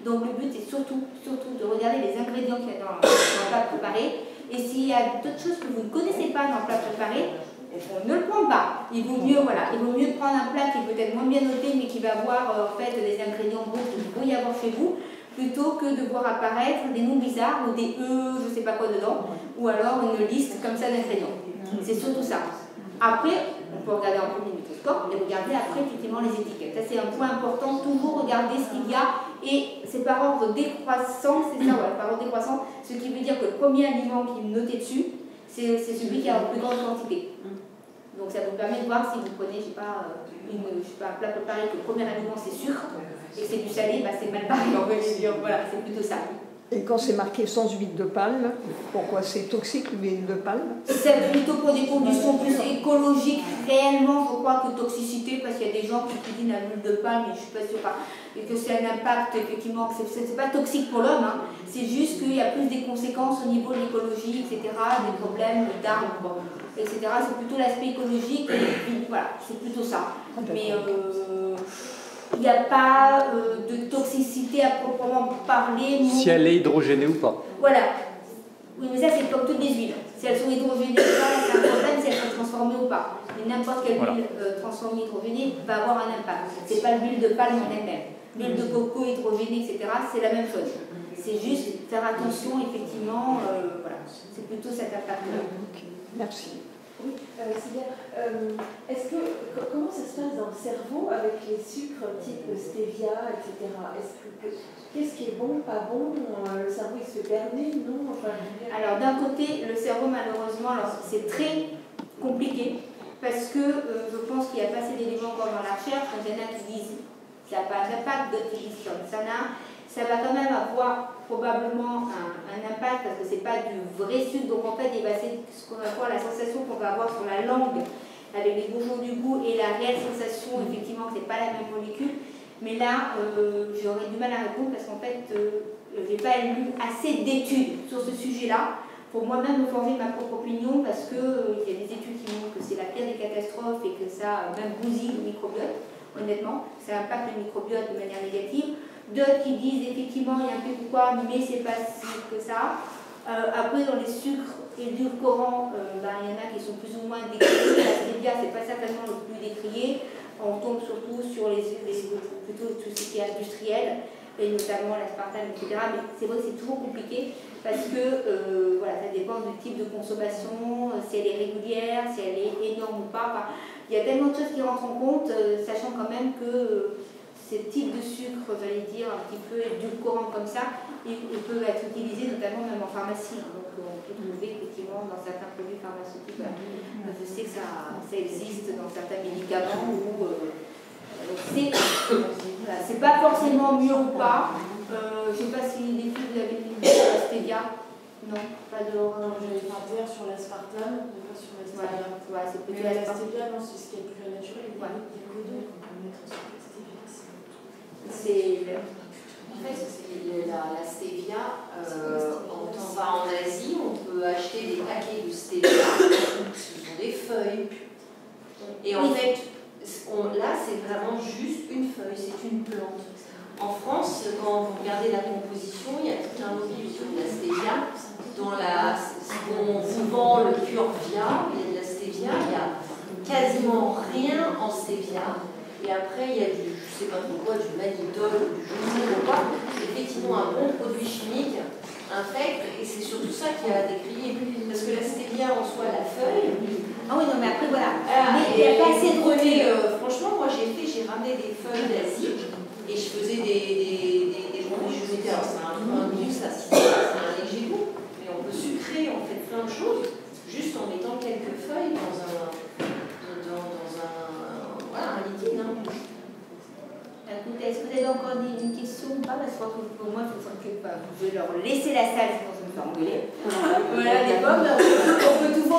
Donc le but, c'est surtout de regarder les ingrédients qu'il y a dans le plat préparé, et s'il y a d'autres choses que vous ne connaissez pas dans le plat préparé, on ne le prend pas. Il vaut mieux prendre un plat qui est peut-être moins bien noté, mais qui va avoir en fait des ingrédients bons qu'il peut y avoir chez vous, plutôt que de voir apparaître des noms bizarres ou des je sais pas quoi dedans, ou alors une liste comme ça d'ingrédients. C'est surtout ça. Après, on peut regarder en premier Nutri-Score et regarder après effectivement les étiquettes. Ça c'est un point important, toujours regarder ce qu'il y a, et c'est par ordre décroissant, c'est ça, ouais, par ordre décroissant, ce qui veut dire que le premier aliment qui est noté dessus, c'est celui qui a la plus grande quantité. Donc ça vous permet de voir si vous prenez, je sais pas, un plat préparé que le premier aliment c'est sucre, et que c'est du salé, bah, c'est mal barré, en fait, voilà, c'est plutôt ça. Et quand c'est marqué sans huile de palme, pourquoi c'est toxique l'huile de palme? C'est plutôt pour des conditions plus écologiques, réellement, je crois, que toxicité, parce qu'il y a des gens qui cuisinent à l'huile de palme, et je suis pas sûre, et que c'est un impact, effectivement, que c'est pas toxique pour l'homme, hein, c'est juste qu'il y a plus des conséquences au niveau de l'écologie, etc., des problèmes d'arbres, etc. C'est plutôt l'aspect écologique, et voilà, c'est plutôt ça. Mais il n'y a pas de toxicité à proprement parler. Si elle est hydrogénée ou pas. Voilà. Oui, mais ça, c'est comme toutes les huiles. Si elles sont hydrogénées ou pas, c'est un problème si elles sont transformées ou pas. Mais n'importe quelle huile transformée hydrogénée va avoir un impact. Ce n'est pas l'huile de palme en elle-même. L'huile de coco hydrogénée, etc., c'est la même chose. C'est juste faire attention, effectivement, voilà. C'est plutôt cet impact-là. Merci. Oui, c'est bien. Comment ça se passe dans le cerveau avec les sucres type stevia, etc. Qu'est-ce qui est bon, pas bon? Le cerveau il se fait berner, non? Alors d'un côté, le cerveau malheureusement, c'est très compliqué parce que je pense qu'il y a pas assez d'éléments encore dans la recherche. Il y en a qui disent que ça n'a pas d'impact, d'autres qui disent que ça va quand même avoir probablement un impact parce que c'est pas du vrai sucre, donc en fait il va c'est ce qu'on va voir, la sensation qu'on va avoir sur la langue avec les bourgeons du goût et la réelle sensation effectivement que c'est pas la même molécule, mais là j'aurais du mal à répondre parce qu'en fait j'ai pas lu assez d'études sur ce sujet-là pour moi-même me forger ma propre opinion parce que il y a des études qui montrent que c'est la pire des catastrophes et que ça même bousille le microbiote, honnêtement, ça impacte le microbiote de manière négative. D'autres qui disent effectivement il y a un peu de quoi, mais c'est pas si que ça. Après, dans les sucres édulcorants, il y en a qui sont plus ou moins décriés. La stevia, c'est pas certainement le plus décrié. On tombe surtout sur plutôt tout ce qui est industriel, et notamment l'aspartame, etc. Mais c'est vrai que c'est toujours compliqué parce que voilà, ça dépend du type de consommation, si elle est régulière, si elle est énorme ou pas. Enfin, il y a tellement de choses qui rentrent en compte, sachant quand même que ces types de sucre, j'allais dire, un petit peu édulcorants comme ça, ils peuvent être utilisés notamment même en pharmacie. Donc on peut trouver effectivement dans certains produits pharmaceutiques. Je sais que ça existe dans certains médicaments où c'est pas forcément mieux ou pas. Je ne sais pas si les filles vous avez dit la stevia. Non, pas de. J'avais pas dire sur l'aspartame, pas sur la stevia. Ouais, c'est plutôt la stevia, non, c'est ce qui est le plus naturel. Il y a des codeaux qu'on peut mettre sur la stevia. En fait, la stevia, quand on va en Asie, on peut acheter des paquets de stevia, ce sont des feuilles. Et en fait, là, c'est vraiment juste une feuille, c'est une plante. En France, quand vous regardez la composition, il y a tout un lobby autour de la stevia. On vous vend le curvia, il y a de la stevia, il n'y a quasiment rien en stevia. Et après, il y a du, je ne sais pas trop quoi, du mannitol, du je ne sais pas quoi. C'est effectivement un bon produit chimique, infect, et c'est surtout ça qui a décrié. Parce que la stevia en soi, la feuille. Ah oui, non, mais après, voilà. Mais il n'y a pas assez de produits. Franchement, moi, j'ai ramené des feuilles d'Asie, et je faisais des produits, je mettais, c'est un goût, ça, c'est un léger goût, mais on peut sucrer, on fait plein de choses, juste en mettant quelques feuilles dans un liquide. Écoutez, est-ce que vous avez encore une question ou pas? Parce que pour moi, je vais leur laisser la salle. me fait engueuler. Voilà, des pommes, on peut tout